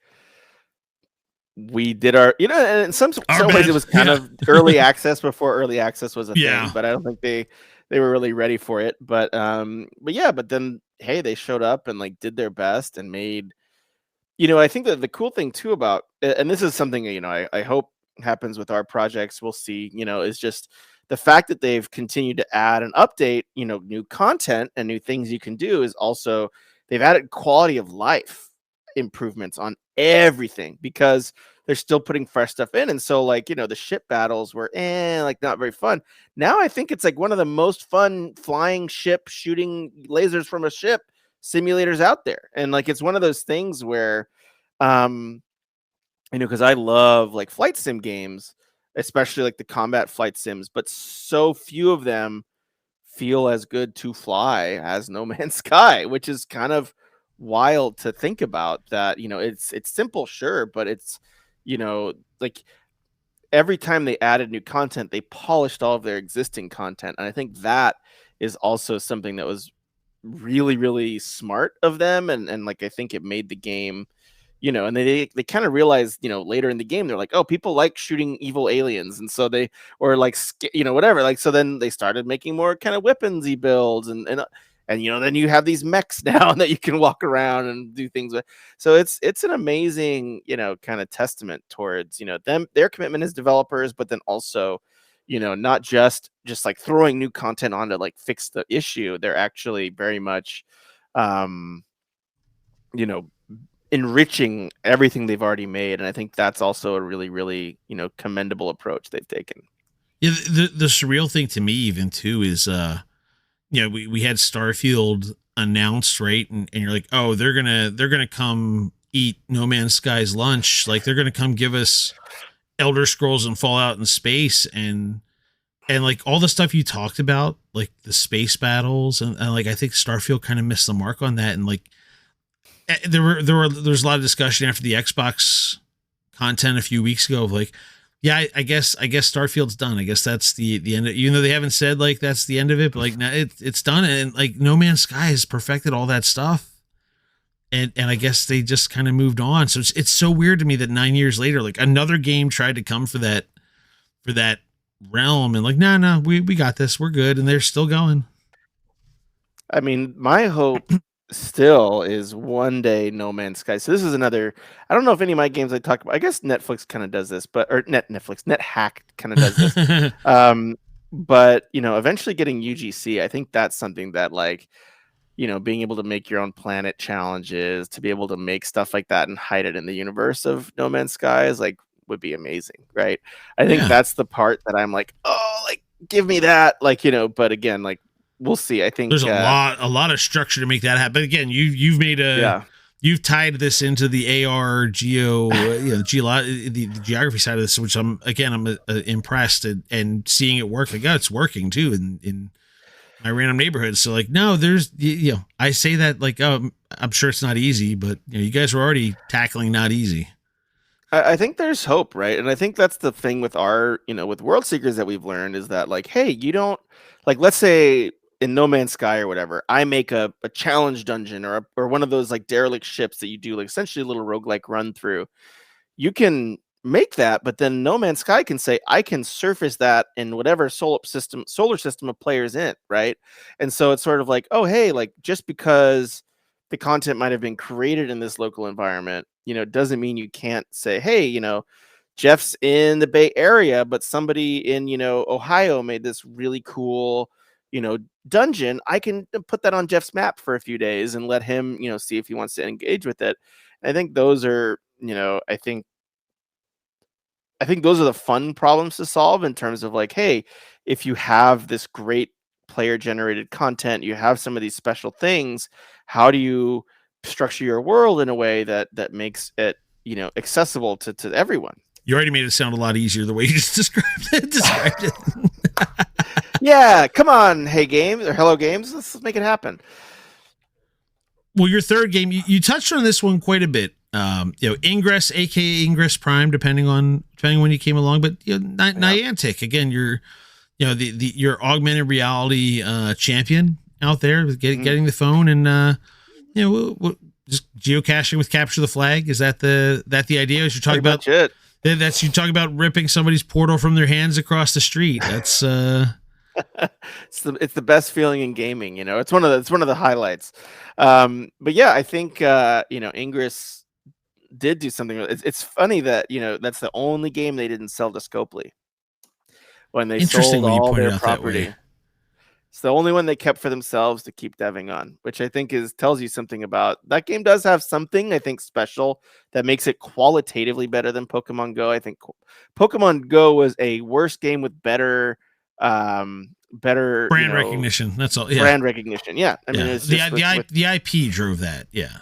we did our, and in some ways it was kind of early access before early access was a thing, but I don't think they were really ready for it. But then, hey, they showed up and like did their best and made, I think that the cool thing too about, and this is something, I hope happens with our projects, we'll see, is just the fact that they've continued to add and update, new content and new things you can do, is also, they've added quality of life improvements on everything, because they're still putting fresh stuff in. And so like, the ship battles were like not very fun. Now I think it's like one of the most fun flying ship, shooting lasers from a ship simulators out there. And like, it's one of those things where because I love like flight sim games, especially like the combat flight sims, but so few of them feel as good to fly as No Man's Sky, which is kind of wild to think about. That it's simple, sure, but it's like, every time they added new content, they polished all of their existing content, and I think that is also something that was really, really smart of them. And like, I think it made the game, and they kind of realized, later in the game, they're like, oh, people like shooting evil aliens, and so they, or like, whatever, like, so then they started making more kind of weaponsy builds, and then you have these mechs now that you can walk around and do things with. So it's an amazing, kind of testament towards, their commitment as developers, but then also, not just like throwing new content on to like fix the issue. They're actually very much you know, enriching everything they've already made. And I think that's also a really, really, commendable approach they've taken. Yeah, the surreal thing to me even too is we had Starfield announced, right? And you're like, oh, they're gonna come eat No Man's Sky's lunch. Like they're gonna come give us Elder Scrolls and Fallout in space and like all the stuff you talked about, like the space battles and like I think Starfield kind of missed the mark on that. And like there's a lot of discussion after the Xbox content a few weeks ago of like, yeah, I guess Starfield's done. I guess that's the end of, even though they haven't said like that's the end of it, but like now it's done. And like No Man's Sky has perfected all that stuff. And I guess they just kind of moved on. So it's so weird to me that 9 years later, like another game tried to come for that realm and like, no, we got this. We're good. And they're still going. I mean, my hope still is one day No Man's Sky. So this is another. I don't know if any of my games I talk about. I guess Netflix kind of does this, but or NetHack kind of does this. But eventually getting UGC, I think that's something that like, being able to make your own planet challenges, to be able to make stuff like that and hide it in the universe of No Man's Sky is like would be amazing, right? I think Yeah. that's the part that I'm like, oh, like give me that, like but again, like we'll see. I think there's a lot of structure to make that happen. But again, you've made you've tied this into the AR the geography side of this, which I'm impressed and seeing it work. Like, it's working too in my random neighborhood. So like, no, there's I say that like, I'm sure it's not easy, but you guys were already tackling not easy. I think there's hope, right? And I think that's the thing with our, with World Seekers that we've learned is that like, hey, you don't like, let's say in No Man's Sky or whatever, I make a challenge dungeon or one of those like derelict ships that you do like essentially a little roguelike run through. You can make that, but then No Man's Sky can say, I can surface that in whatever solar system of players in, right? And so it's sort of like, oh, hey, like just because the content might have been created in this local environment, doesn't mean you can't say, hey, Jeff's in the Bay Area, but somebody in, Ohio made this really cool, dungeon. I can put that on Jeff's map for a few days and let him, see if he wants to engage with it. And I think those are, I think those are the fun problems to solve in terms of like, hey, if you have this great player generated content, you have some of these special things, how do you structure your world in a way that makes it, accessible to everyone? You already made it sound a lot easier the way you just described it. Yeah, come on, Hey Games or Hello Games, let's make it happen. Well, your third game, you touched on this one quite a bit. Ingress, aka Ingress Prime, depending on when you came along, but Niantic again, you're your augmented reality champion out there, getting the phone and just geocaching with Capture the Flag. Is that the idea? As you're talking about it. That's you talk about ripping somebody's portal from their hands across the street. That's it's the best feeling in gaming. It's one of the highlights. But yeah, I think Ingress did do something. It's funny that that's the only game they didn't sell to Scopely when they sold all their property. It's the only one they kept for themselves to keep deving on, which I think tells you something about that game. Does have something I think special that makes it qualitatively better than Pokemon Go. I think Pokemon Go was a worse game with better brand recognition. That's all. Yeah. Brand recognition. Yeah. I mean, it's the IP drove that. Yeah.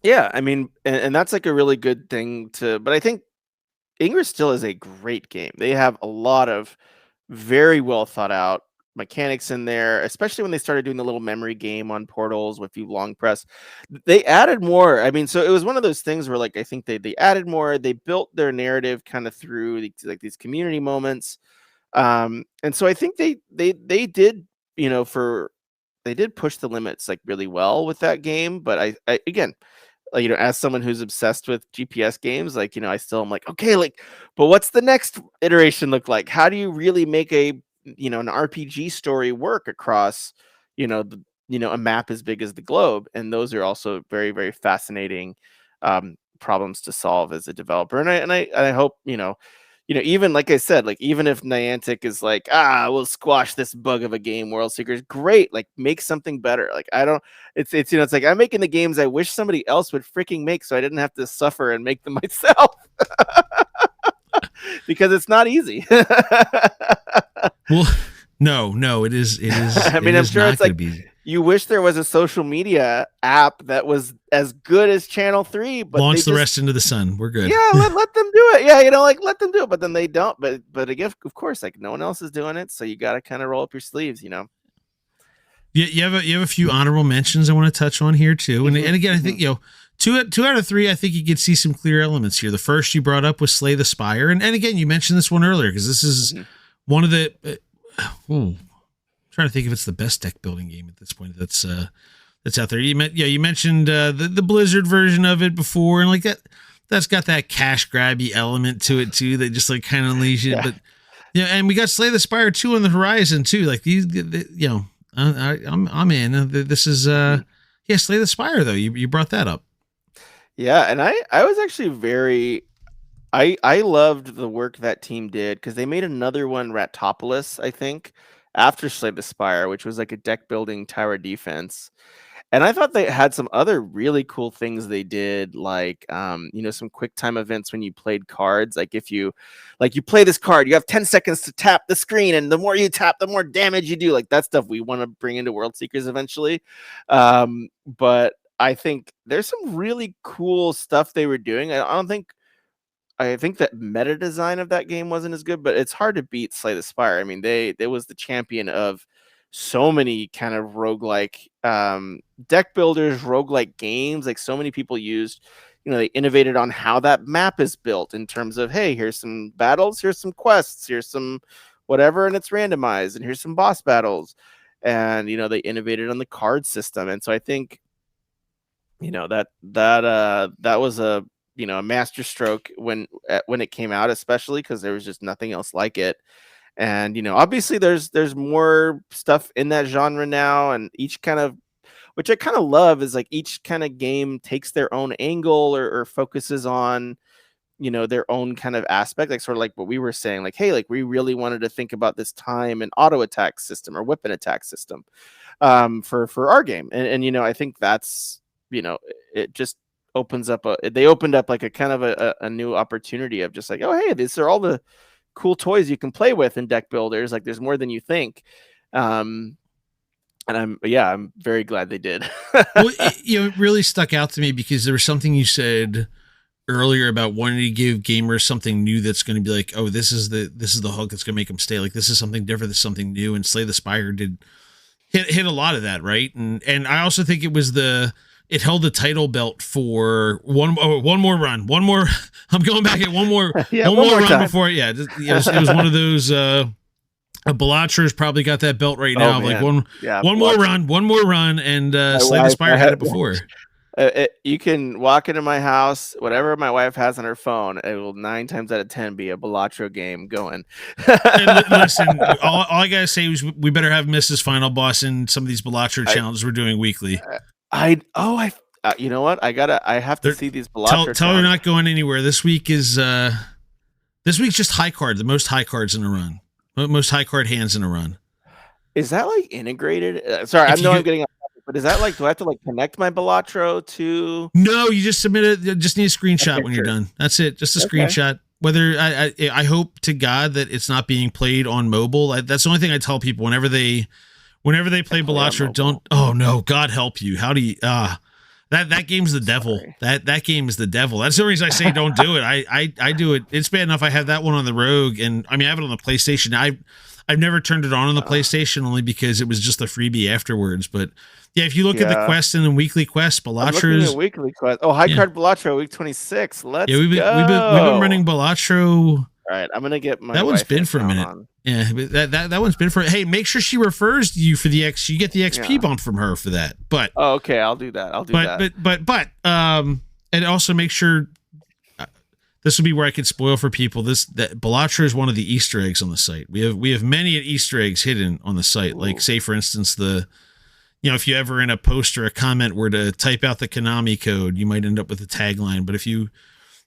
Yeah. I mean, and that's like a really good thing but I think Ingress still is a great game. They have a lot of very well thought out mechanics in there, especially when they started doing the little memory game on portals with you long press. They added more. I mean, so it was one of those things where like I think they added more. They built their narrative kind of through these community moments. And so I think they did, they did push the limits like really well with that game. But I again, as someone who's obsessed with GPS games, like, I still am like, okay, like, but what's the next iteration look like? How do you really make an RPG story work across, a map as big as the globe? And those are also very, very fascinating problems to solve as a developer. And I hope, even like I said, like even if Niantic is like, we'll squash this bug of a game, World Seekers, great, like make something better. Like I don't, it's it's like I'm making the games I wish somebody else would freaking make, so I didn't have to suffer and make them myself. Because it's not easy. Well, no, it is. I mean, I'm sure it's like you wish there was a social media app that was as good as Channel 3, but launch the rest into the sun. We're good. Yeah, let them do it. Yeah, like let them do it, but then they don't. But again, of course, like no one else is doing it, so you got to kind of roll up your sleeves, Yeah, you have a few honorable mentions I want to touch on here too, and again, I think two out of three, I think you could see some clear elements here. The first you brought up was Slay the Spire, and again, you mentioned this one earlier because this is one of the. Trying to think if it's the best deck building game at this point that's out there. You mentioned the Blizzard version of it before, and like that's got that cash grabby element to it too that just like kind of unleash it. But and we got Slay the Spire 2 on the horizon too. Like these, I'm in. This is Slay the Spire though. You brought that up. Yeah, and I was actually very. I loved the work that team did because they made another one, Ratopolis, I think, after Slay the Spire, which was like a deck building tower defense. And I thought they had some other really cool things they did, like some quick time events when you played cards. Like if you play this card, you have 10 seconds to tap the screen, and the more you tap, the more damage you do. Like that stuff we want to bring into World Seekers eventually. But I think there's some really cool stuff they were doing. I think that meta design of that game wasn't as good, but it's hard to beat Slay the Spire. I mean, they was the champion of so many kind of roguelike deck builders, roguelike games. Like so many people used, they innovated on how that map is built in terms of, hey, here's some battles, here's some quests, here's some whatever, and it's randomized, and here's some boss battles. And they innovated on the card system. And so I think that was a master stroke when it came out, especially because there was just nothing else like it. And obviously there's more stuff in that genre now, and each kind of, which I kind of love, is like each kind of game takes their own angle or focuses on their own kind of aspect, like sort of like what we were saying, like, hey, like we really wanted to think about this time and auto attack system or weapon attack system for our game. And I think that's it just they opened up like a kind of a new opportunity of just like, oh, hey, these are all the cool toys you can play with in deck builders. Like there's more than you think. And I'm very glad they did. Well, it really stuck out to me because there was something you said earlier about wanting to give gamers something new that's going to be like, oh, this is the hook that's going to make them stay. Like this is something different, this is something new. And Slay the Spire did hit a lot of that, right? And I also think it held the title belt for one more run. I'm going back at one more run time before. Yeah, it was one of those. Balattra's probably got that belt right now. Like one more run, and Slay the Spire had it before. You can walk into my house, whatever my wife has on her phone, it will 9 times out of 10 be a Balatro game going. And listen, all I gotta say is we better have Mrs. FinalBoss in some of these Balatro challenges we're doing weekly. You know what? I have to see these Balatro. Tell her not going anywhere. This week's just high card, the most high cards in a run, most high card hands in a run. Is that like integrated? Sorry, I'm getting. But is that like, do I have to like connect my Balatro to? No, you just submit it. You just need a screenshot when you're done. That's it. Just a screenshot. Whether I hope to God that it's not being played on mobile. That's the only thing I tell people whenever they play Balatro. Don't. Oh no, God help you. How do you? That game's the devil. That game is the devil. That's the reason I say don't do it. I do it. It's bad enough I have that one on the Rogue, and I mean I have it on the PlayStation. I've never turned it on the PlayStation only because it was just a freebie afterwards. But yeah, if you look at the quest and the weekly quest, Balatro's weekly quest. Oh, high card Balatro week 26. Let's go. We've been running Balatro. All right, I'm gonna get my. That one's been for a minute. On. Yeah, but that one's been for. Hey, make sure she refers you for the X. You get the XP bump from her for that. But okay, I'll do that. But and also make sure. This would be where I could spoil for people. That Balatro is one of the Easter eggs on the site. We have many Easter eggs hidden on the site. Ooh. Like say for instance if you ever in a post or a comment were to type out the Konami code, you might end up with a tagline. But if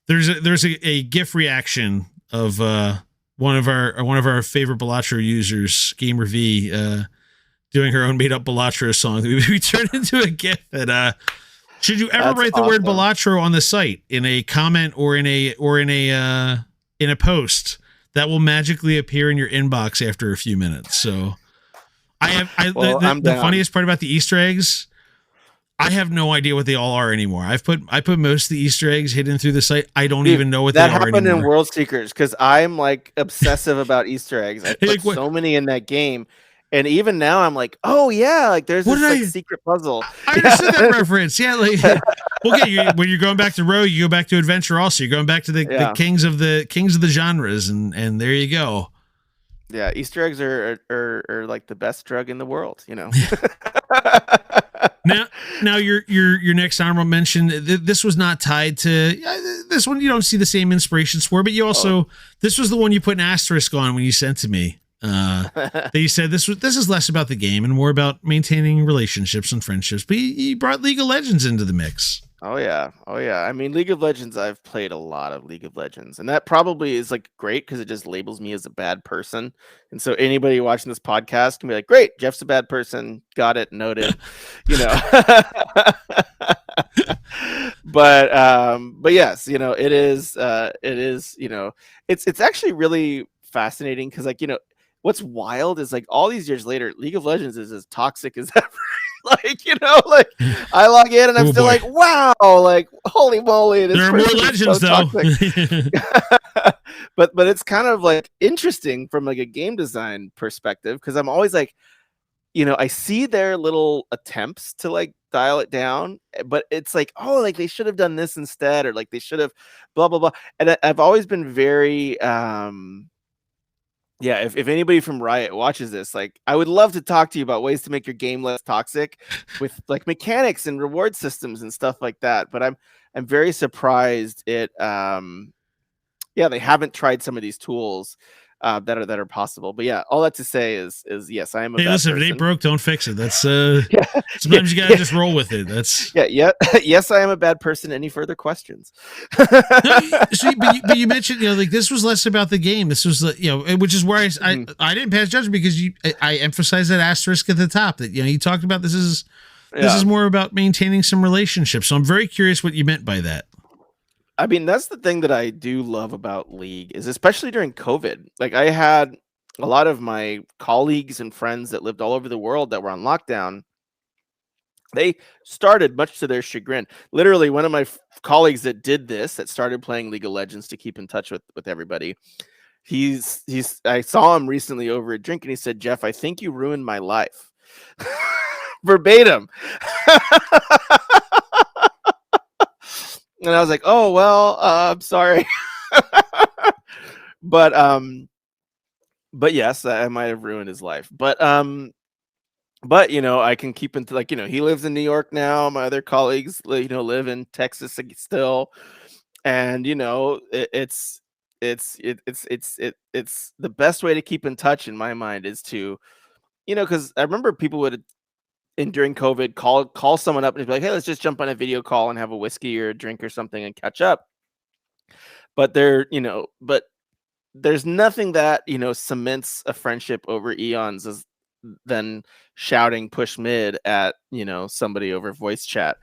there's a GIF reaction of one of our favorite Balatro users, Gamer V, doing her own made up Balatro song. We turned into a GIF that should you ever write the word Balatro on the site in a comment or in a post, that will magically appear in your inbox after a few minutes. So the funniest part about the Easter eggs, I have no idea what they all are anymore. I put most of the Easter eggs hidden through the site. I don't even know what they are anymore. That happened in World Seekers because I'm like obsessive about Easter eggs. I put so many in that game. And even now I'm like, oh yeah, like there's this like secret puzzle. I understood that reference. Yeah, like when you're going back to Rogue, you go back to Adventure also. You're going back to the kings of the genres, and there you go. Yeah, Easter eggs are like the best drug in the world, you know. Now your next honorable mention. This was not tied to this one. You don't see the same inspirations for, but you also this was the one you put an asterisk on when you sent to me. That you said this is less about the game and more about maintaining relationships and friendships. But you brought League of Legends into the mix. Oh yeah. I mean, League of Legends. I've played a lot of League of Legends, and that probably is like great because it just labels me as a bad person. And so anybody watching this podcast can be like, "Great, Jeff's a bad person. Got it, noted." You know. But yes, you know, it is. You know, it's actually really fascinating because, like, you know, what's wild is like all these years later, League of Legends is as toxic as ever. Like, you know, like I log in and I'm still like, wow, like holy moly, there are more legends though. but it's kind of like interesting from like a game design perspective because I'm always like, you know, I see their little attempts to like dial it down, but it's like, oh, like they should have done this instead, or like they should have blah blah blah. And I've always been very yeah, if anybody from Riot watches this, like I would love to talk to you about ways to make your game less toxic with like mechanics and reward systems and stuff like that. But I'm very surprised they haven't tried some of these tools that are possible. But yeah, all that to say is yes, I am a bad listen, person. If it ain't broke, don't fix it. That's sometimes you gotta just roll with it. That's yes, I am a bad person. Any further questions? But you mentioned, you know, like this was less about the game. This was, you know, which is where I didn't pass judgment because I emphasized that asterisk at the top that, you know, you talked about this is more about maintaining some relationships. So I'm very curious what you meant by that. I mean, that's the thing that I do love about League is especially during COVID. Like I had a lot of my colleagues and friends that lived all over the world that were on lockdown. They started, much to their chagrin. Literally, one of my colleagues that did this, that started playing League of Legends to keep in touch with everybody. I saw him recently over a drink and he said, "Jeff, I think you ruined my life." Verbatim. And I was like, "Oh well, I'm sorry," but yes, I might have ruined his life. But you know, I can keep into, like, you know, he lives in New York now. My other colleagues, you know, live in Texas still, and you know, it's the best way to keep in touch in my mind is to, you know, because I remember people would. And during COVID, call someone up and be like, "Hey, let's just jump on a video call and have a whiskey or a drink or something and catch up." But there's nothing that, you know, cements a friendship over eons than shouting push mid at, you know, somebody over voice chat.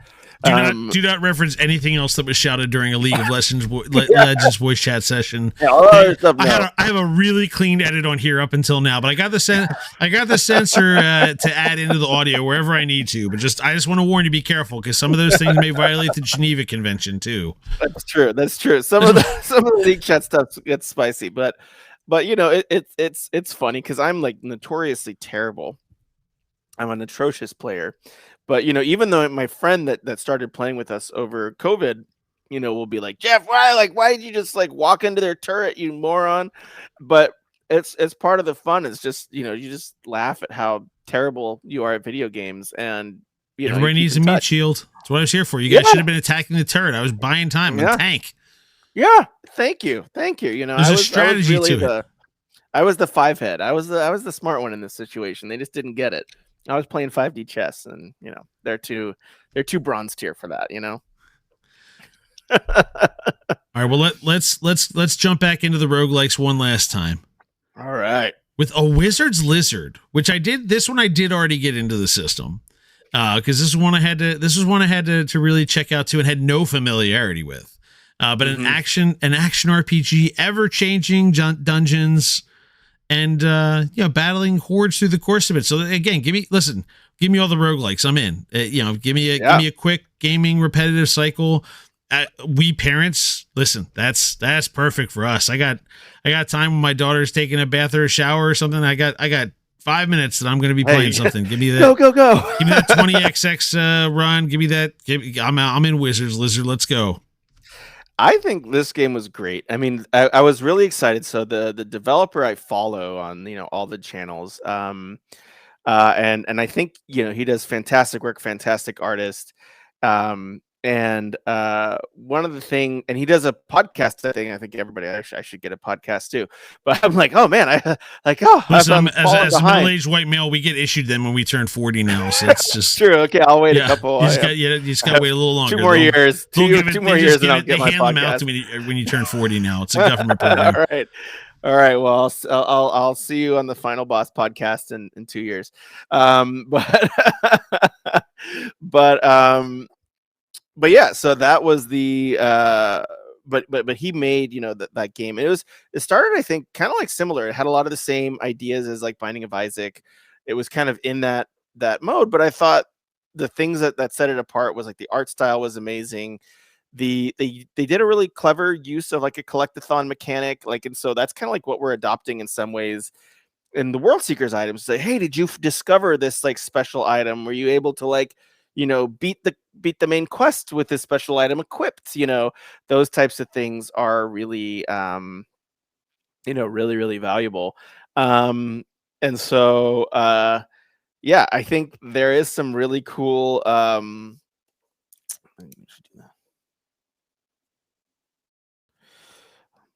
Do not reference anything else that was shouted during a League of Legends Legends voice chat session. Yeah, all other stuff, no. I have a really clean edit on here up until now, but I got the censor to add into the audio wherever I need to. But I just want to warn you, be careful, because some of those things may violate the Geneva Convention too. That's true. Some of the League chat stuff gets spicy, but you know, it's funny because I'm like notoriously terrible. I'm an atrocious player. But, you know, even though my friend that started playing with us over COVID, you know, will be like, "Jeff, why did you just like walk into their turret, you moron?" But it's part of the fun. It's just, you know, you just laugh at how terrible you are at video games, and you know, everybody needs a meat shield. That's what I was here for. You guys should have been attacking the turret. I was buying time and tank. Yeah, thank you. You know, there's a strategy to it. I was the 5-head. I was the smart one in this situation. They just didn't get it. I was playing 5D chess, and you know, they're too bronze tier for that, you know. All right, well let's jump back into the roguelikes one last time. All right. With a Wizard's Lizard, which I did already get into the system. Because this is one I had to really check out too and had no familiarity with. But an action RPG, ever changing dungeons, and battling hordes through the course of it. So again, give me all the roguelikes. I'm in. Give me a quick gaming repetitive cycle. We parents, listen, that's perfect for us. I got time when my daughter's taking a bath or a shower or something. I got 5 minutes that I'm going to be playing something. Give me that. Go. Give me that 20xx run. Give me that. I'm in Wizard's Lizard. Let's go. I think this game was great. I mean, I was really excited. So the developer I follow on all the channels, and I think he does fantastic work, fantastic artist. And one of the thing, and he does a podcast. I think everybody I should get a podcast too. But I'm like, oh man, Listen, as a middle-aged white male, we get issued them when we turn 40 now. So it's just true. Okay, I'll wait a couple. You just got to wait a little longer. 2 more years. Two more years, and I'll get my podcast. Them out to me when you turn 40 now. It's a government program. All right. Well, I'll see you on the FinalBoss podcast in 2 years. But yeah, so that was the but he made that game. It started, I think, kind of like similar. It had a lot of the same ideas as like Binding of Isaac. It was kind of in that mode, but I thought the things that set it apart was like the art style was amazing. They did a really clever use of like a collectathon mechanic, and so that's kind of like what we're adopting in some ways in the World Seekers items. Say, hey, did you discover this like special item? Were you able to beat the main quest with this special item equipped? Those types of things are really really, really valuable. And so I think there is some really cool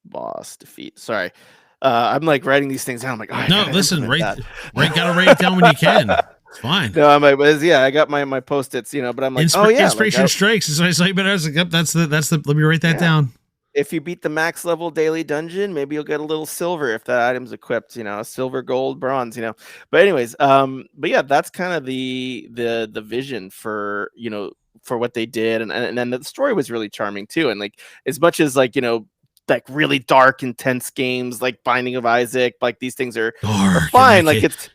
boss defeat. Sorry. I'm like writing these things down. I'm like, no, listen, gotta write it down when you can. It's fine. No, I'm like, I got my post-its, but I'm like, inspiration strikes. But I was like, yep, that's the. Let me write that down. If you beat the max level daily dungeon, maybe you'll get a little silver if that item's equipped. Silver, gold, bronze. But anyways, but yeah, that's kind of the vision for for what they did, and then the story was really charming too. And like as much as like really dark, intense games like Binding of Isaac, like these things are fine. Like it's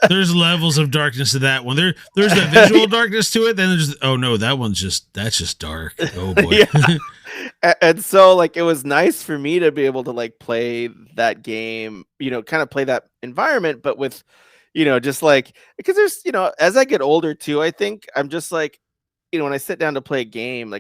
there's levels of darkness to that one. There's the visual darkness to it. Then there's that's just dark. Oh boy. And so like it was nice for me to be able to like play that game, kind of play that environment, but with just like, because there's as I get older too, I think I'm just like, when I sit down to play a game,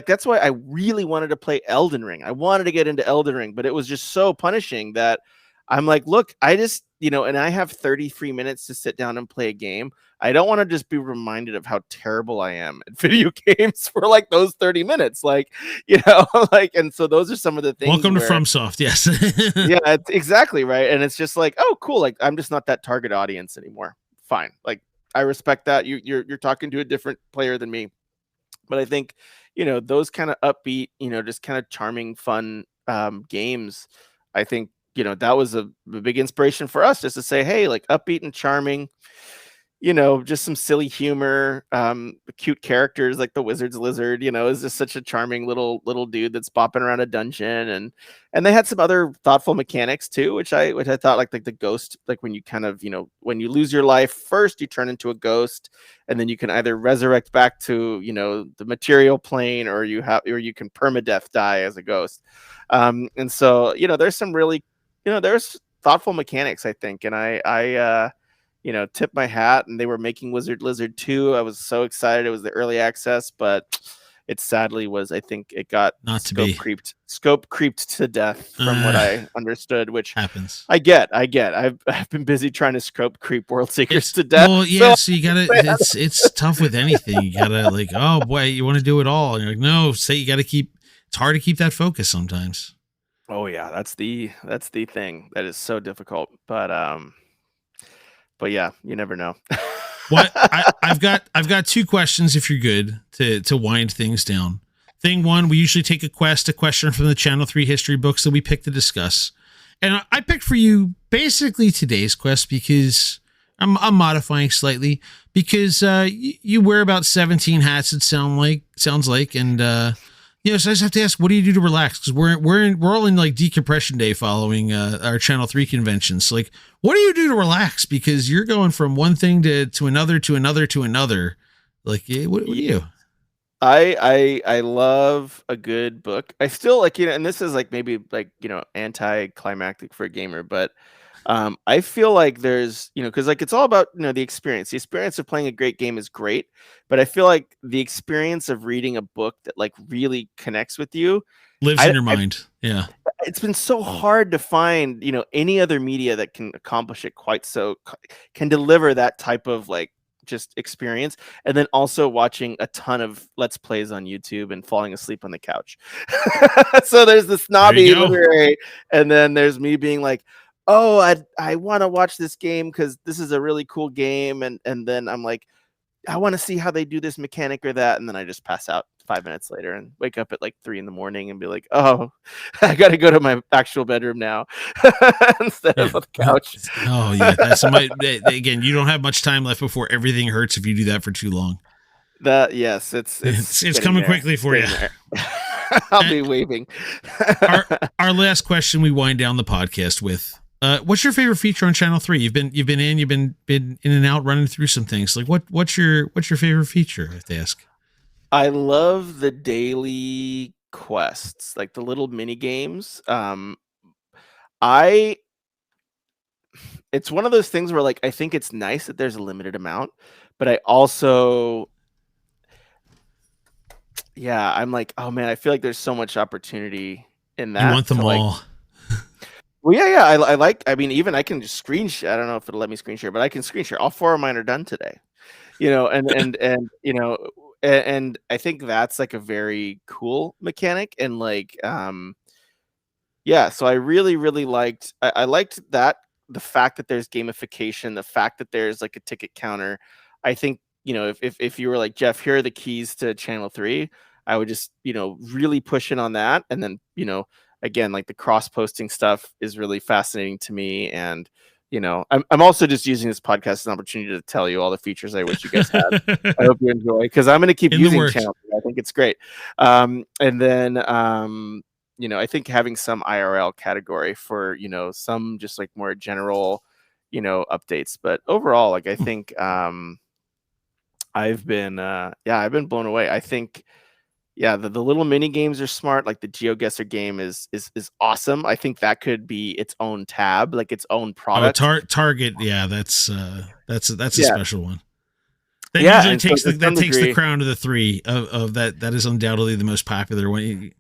that's why I really wanted to play Elden Ring. I wanted to get into Elden Ring, but it was just so punishing that I'm like, look, I just, and I have 33 minutes to sit down and play a game. I don't want to just be reminded of how terrible I am at video games for like those 30 minutes. And so those are some of the things. Welcome to FromSoft. Yes. Yeah, it's exactly right. And it's just like, oh, cool. Like I'm just not that target audience anymore. Fine. Like, I respect that you're talking to a different player than me, but I think those kind of upbeat, just kind of charming, fun games. I think that was a big inspiration for us, just to say, hey, like upbeat and charming, just some silly humor, cute characters like the Wizard's Lizard, is just such a charming little dude that's bopping around a dungeon, and they had some other thoughtful mechanics too, which I thought like the ghost, like when you kind of when you lose your life first, you turn into a ghost, and then you can either resurrect back to the material plane, or you can permadeath die as a ghost, and so there's some really there's thoughtful mechanics, I think, and I tip my hat. And they were making Wizard Lizard 2. I was so excited. It was the early access, but it sadly was, I think it got scope creeped to death from what I understood, which happens. I get. I've been busy trying to scope creep World Seekers to death. Well, yeah, so you gotta, it's tough with anything. You gotta like, oh boy, you want to do it all. And you're like, no, it's hard to keep that focus sometimes. Oh yeah, that's the thing that is so difficult. But yeah, you never know. What I've got 2 questions if you're good to wind things down. thing one, we usually take a question from the Channel 3 history books that we pick to discuss. And I picked for you basically today's quest because I'm modifying slightly because you wear about 17 hats, it sounds like. And, so I just have to ask, what do you do to relax? Because we're all in like decompression day following our Channel 3 conventions. So, like, what do you do to relax? Because you're going from one thing to another to another to another. Like, what do you? I love a good book. I still like, and this is like maybe like, anticlimactic for a gamer, but I feel like there's, because like it's all about, the experience. The experience of playing a great game is great, but I feel like the experience of reading a book that like really connects with you lives in your mind. Yeah. It's been so hard to find, any other media that can accomplish it can deliver that type of like just experience. And then also watching a ton of let's plays on YouTube and falling asleep on the couch. So there's the snobby literary, and then there's me being like, oh, I want to watch this game because this is a really cool game, and then I'm like, I want to see how they do this mechanic or that, and then I just pass out 5 minutes later and wake up at like 3 a.m. and be like, oh, I got to go to my actual bedroom now instead of on the couch. Oh yeah, that's again. You don't have much time left before everything hurts if you do that for too long. Yes, it's coming quickly for you. I'll be waving. our last question we wind down the podcast with. What's your favorite feature on Channel 3? You've been in and out running through some things. Like what's your favorite feature, I have to ask? I love the daily quests, like the little mini games. It's one of those things where like I think it's nice that there's a limited amount, but I also I'm like, oh man, I feel like there's so much opportunity in that. You want them all. Well, yeah. I mean, even I can just screen share. I don't know if it'll let me screen share, but I can screen share. All 4 of mine are done today. And I think that's like a very cool mechanic. And like, so I really, really liked. I liked that, the fact that there's gamification, the fact that there's like a ticket counter. I think if you were like, Jeff, here are the keys to Channel 3, I would just really push in on that, and then again, like the cross posting stuff is really fascinating to me. And, I'm also just using this podcast as an opportunity to tell you all the features I wish you guys had. I hope you enjoy, because I'm going to keep using Channel 3. I think it's great. And then, I think having some IRL category for, some just like more general, updates. But overall, like, I think I've been blown away. I think, the little mini games are smart. Like the GeoGuessr game is awesome. I think that could be its own tab, like its own product. Target, yeah, that's a special one. That usually takes the crown to the 3 of that. That is undoubtedly the most popular one.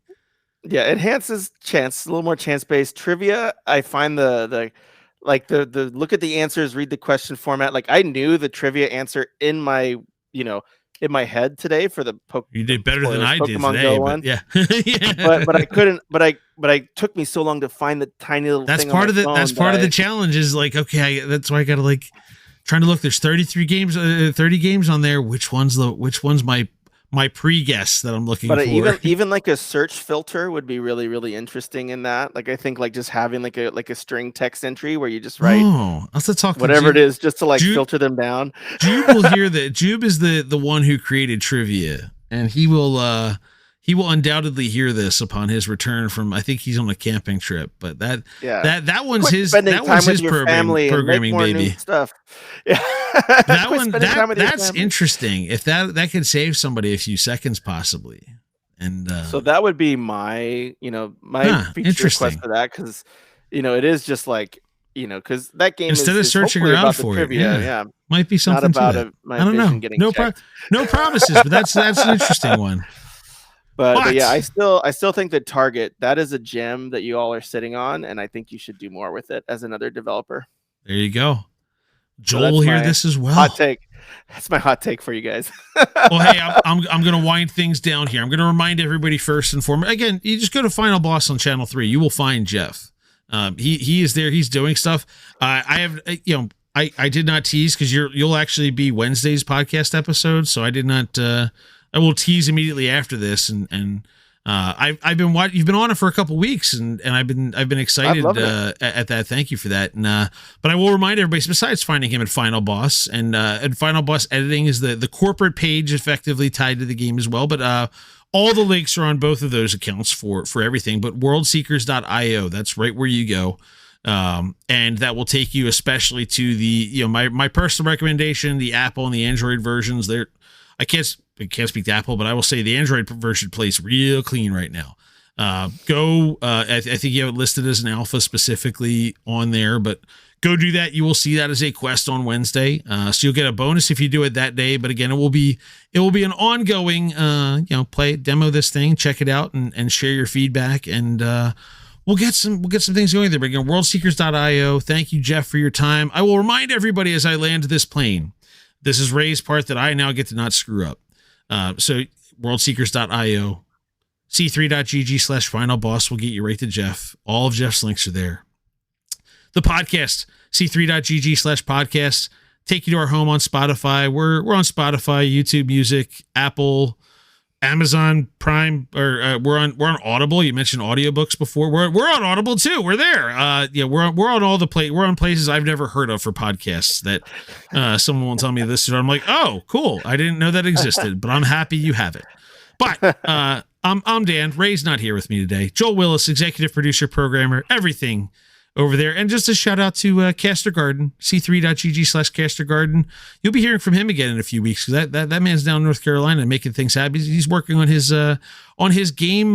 Yeah, enhances chance, a little more chance based trivia. I find the look at the answers, read the question format. Like I knew the trivia answer in my in my head today for the Pokemon. You did better than I did today, Go one. Yeah. but I couldn't. But I took me so long to find the tiny little. That's thing part on of the. That's part of the challenge. Is like, okay, that's why I got to like trying to look. There's 33 games, 30 games on there. Which one's my pre-guess that I'm looking for? Even like a search filter would be really, really interesting in that. Like I think like just having like a string text entry where you just write I'll have to talk whatever it is just to like filter them down. Jube will hear that. Jube is the one who created trivia, and he will undoubtedly hear this upon his return from, I think he's on a camping trip, but that one's his programming baby stuff. Yeah. That's interesting. If that could save somebody a few seconds possibly. And so that would be my feature request for that, because it is just like because that game instead is of searching around for trivia, it, might be something not about to that. I don't know. No promises, but that's an interesting one. But yeah, I still think that Target, that is a gem that you all are sitting on, and I think you should do more with it as another developer. There you go. Joel will hear this as well. Hot take. That's my hot take for you guys. Well, hey, I'm going to wind things down here. I'm going to remind everybody first and foremost. Again, you just go to FinalBoss on Channel 3. You will find Jeff. He is there. He's doing stuff. I have I did not tease because you'll actually be Wednesday's podcast episode, so I did not will tease immediately after this, and I've been you've been on it for a couple weeks, and I've been excited at that. Thank you for that. And but I will remind everybody, besides finding him at FinalBoss, and FinalBoss editing is the corporate page effectively tied to the game as well. But all the links are on both of those accounts for everything. But worldseekers.io, that's right where you go. And that will take you especially to the, my personal recommendation, the Apple and the Android versions. I can't speak to Apple, but I will say the Android version plays real clean right now. I think you have it listed as an alpha specifically on there, but go do that. You will see that as a quest on Wednesday. So you'll get a bonus if you do it that day. But again, it will be an ongoing, play, demo this thing, check it out, and share your feedback. And, we'll get some things going there. But again, worldseekers.io. Thank you, Jeff, for your time. I will remind everybody as I land this plane, this is Ray's part that I now get to not screw up. So worldseekers.io, c3.gg/FinalBoss will get you right to Jeff. All of Jeff's links are there. The podcast, c3.gg/podcast, take you to our home on Spotify. We're on Spotify, YouTube Music, Apple, Amazon Prime, or we're on Audible. You mentioned audiobooks before. We're on Audible too. We're there. We're on all the we're on places I've never heard of for podcasts that someone will tell me this. I'm like, oh, cool. I didn't know that existed, but I'm happy you have it. But I'm Dan. Ray's not here with me today. Joel Willis, executive producer, programmer, everything over there. And just a shout out to Caster Garden, c3.gg/Caster Garden. You'll be hearing from him again in a few weeks, because that man's down in North Carolina making things happen. He's working on his game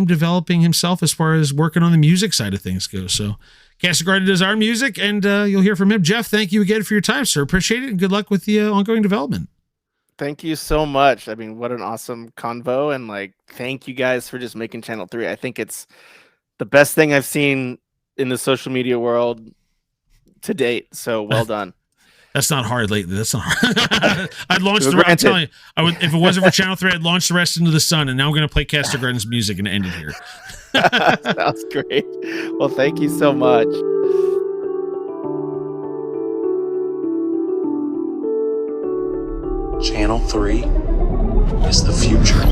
developing himself as far as working on the music side of things goes. So Caster Garden does our music, and you'll hear from him. Jeff, thank you again for your time, sir. Appreciate it, and good luck with the ongoing development. Thank you so much. I mean, what an awesome convo, and thank you guys for just making Channel 3. I think it's the best thing I've seen in the social media world to date. So well done. That's not hard lately. That's not hard. I'd launch the rest. I'm telling you, if it wasn't for Channel 3, I'd launch the rest into the sun. And now I'm going to play Caster Garden's music and end it here. Sounds great. Well, thank you so much. Channel 3 is the future.